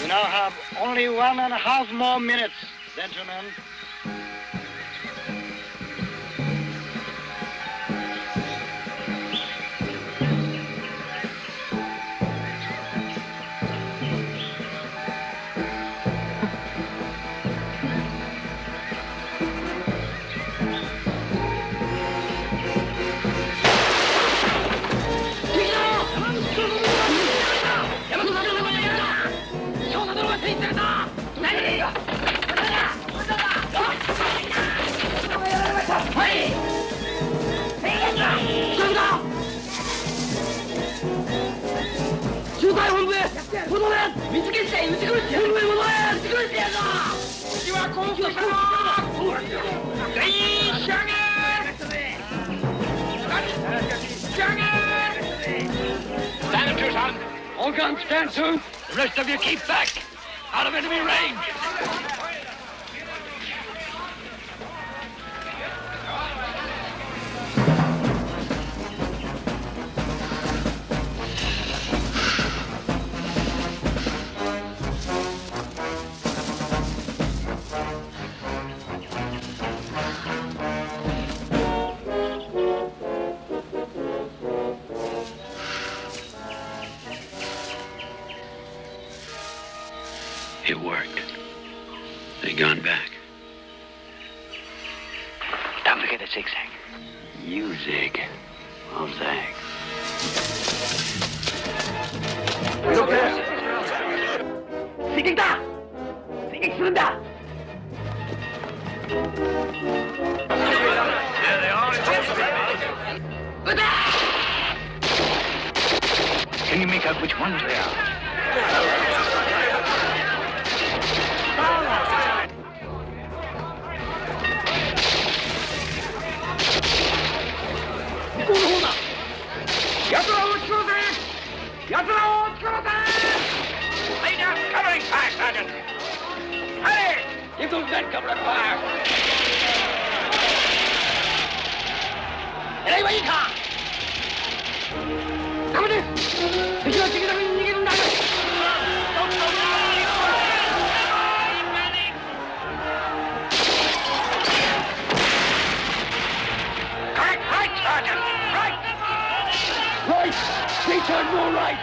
You now have only 1.5 more minutes, gentlemen. Stand to, son. All guns stand to. The rest of you keep back. Out of enemy range. It worked. They gone back. Don't forget the zigzag. You zig. I'll zag. Zigigda! Zigigda! There they are. Can you make out which ones they are? Lay down covering fire, Sergeant. Hurry! Give those men covering fire. Anyway, you can't. Come on in. Right, Sergeant. Right. Right. They turn more right.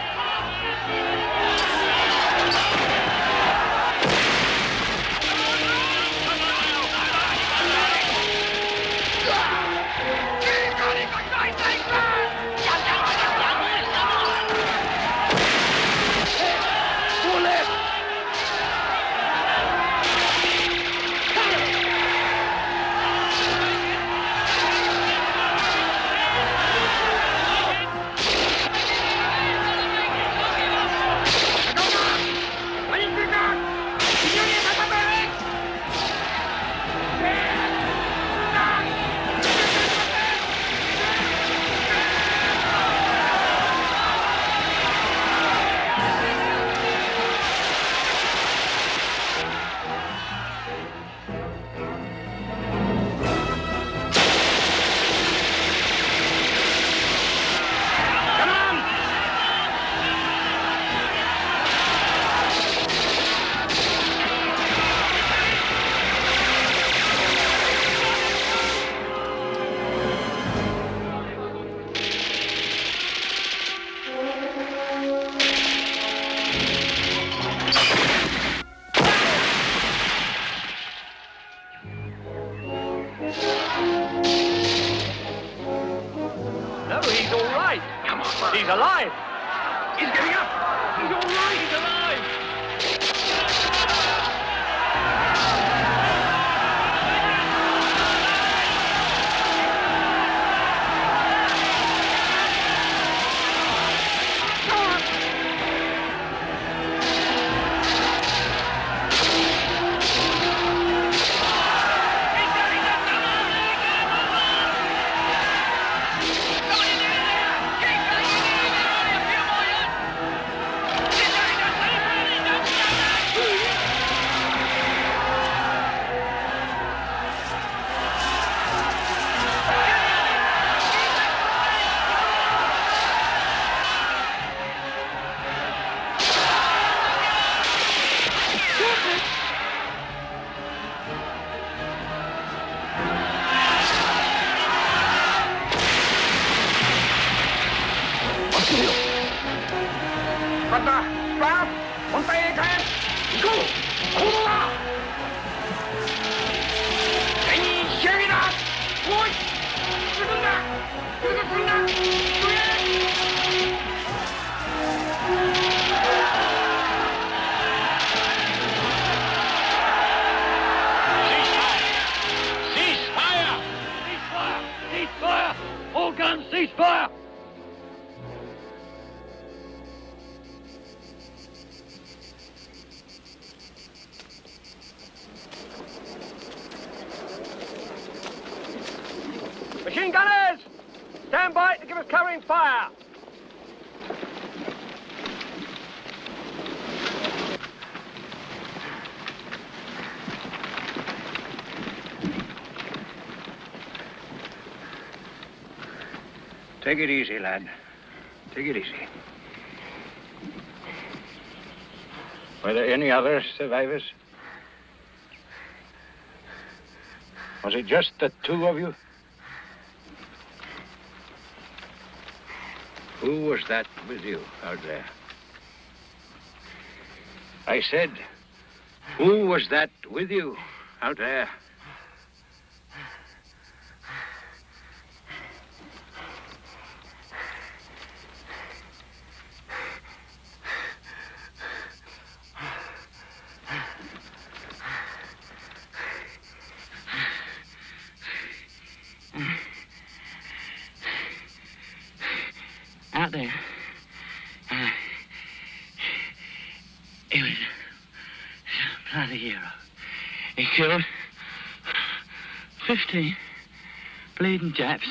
No, he's all right. Come on. He's alive. He's getting up. He's all right. He's alive. All guns, cease fire! Machine gunners! Stand by to give us covering fire! Take it easy, lad. Take it easy. Were there any other survivors? Was it just the two of you? Who was that with you out there? I said, Who was that with you out there? Out there. He was a bloody hero. He killed 15 bleeding Japs.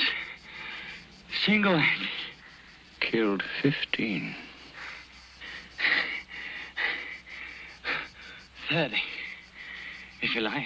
Single-handed. Killed 15. 30, if you like.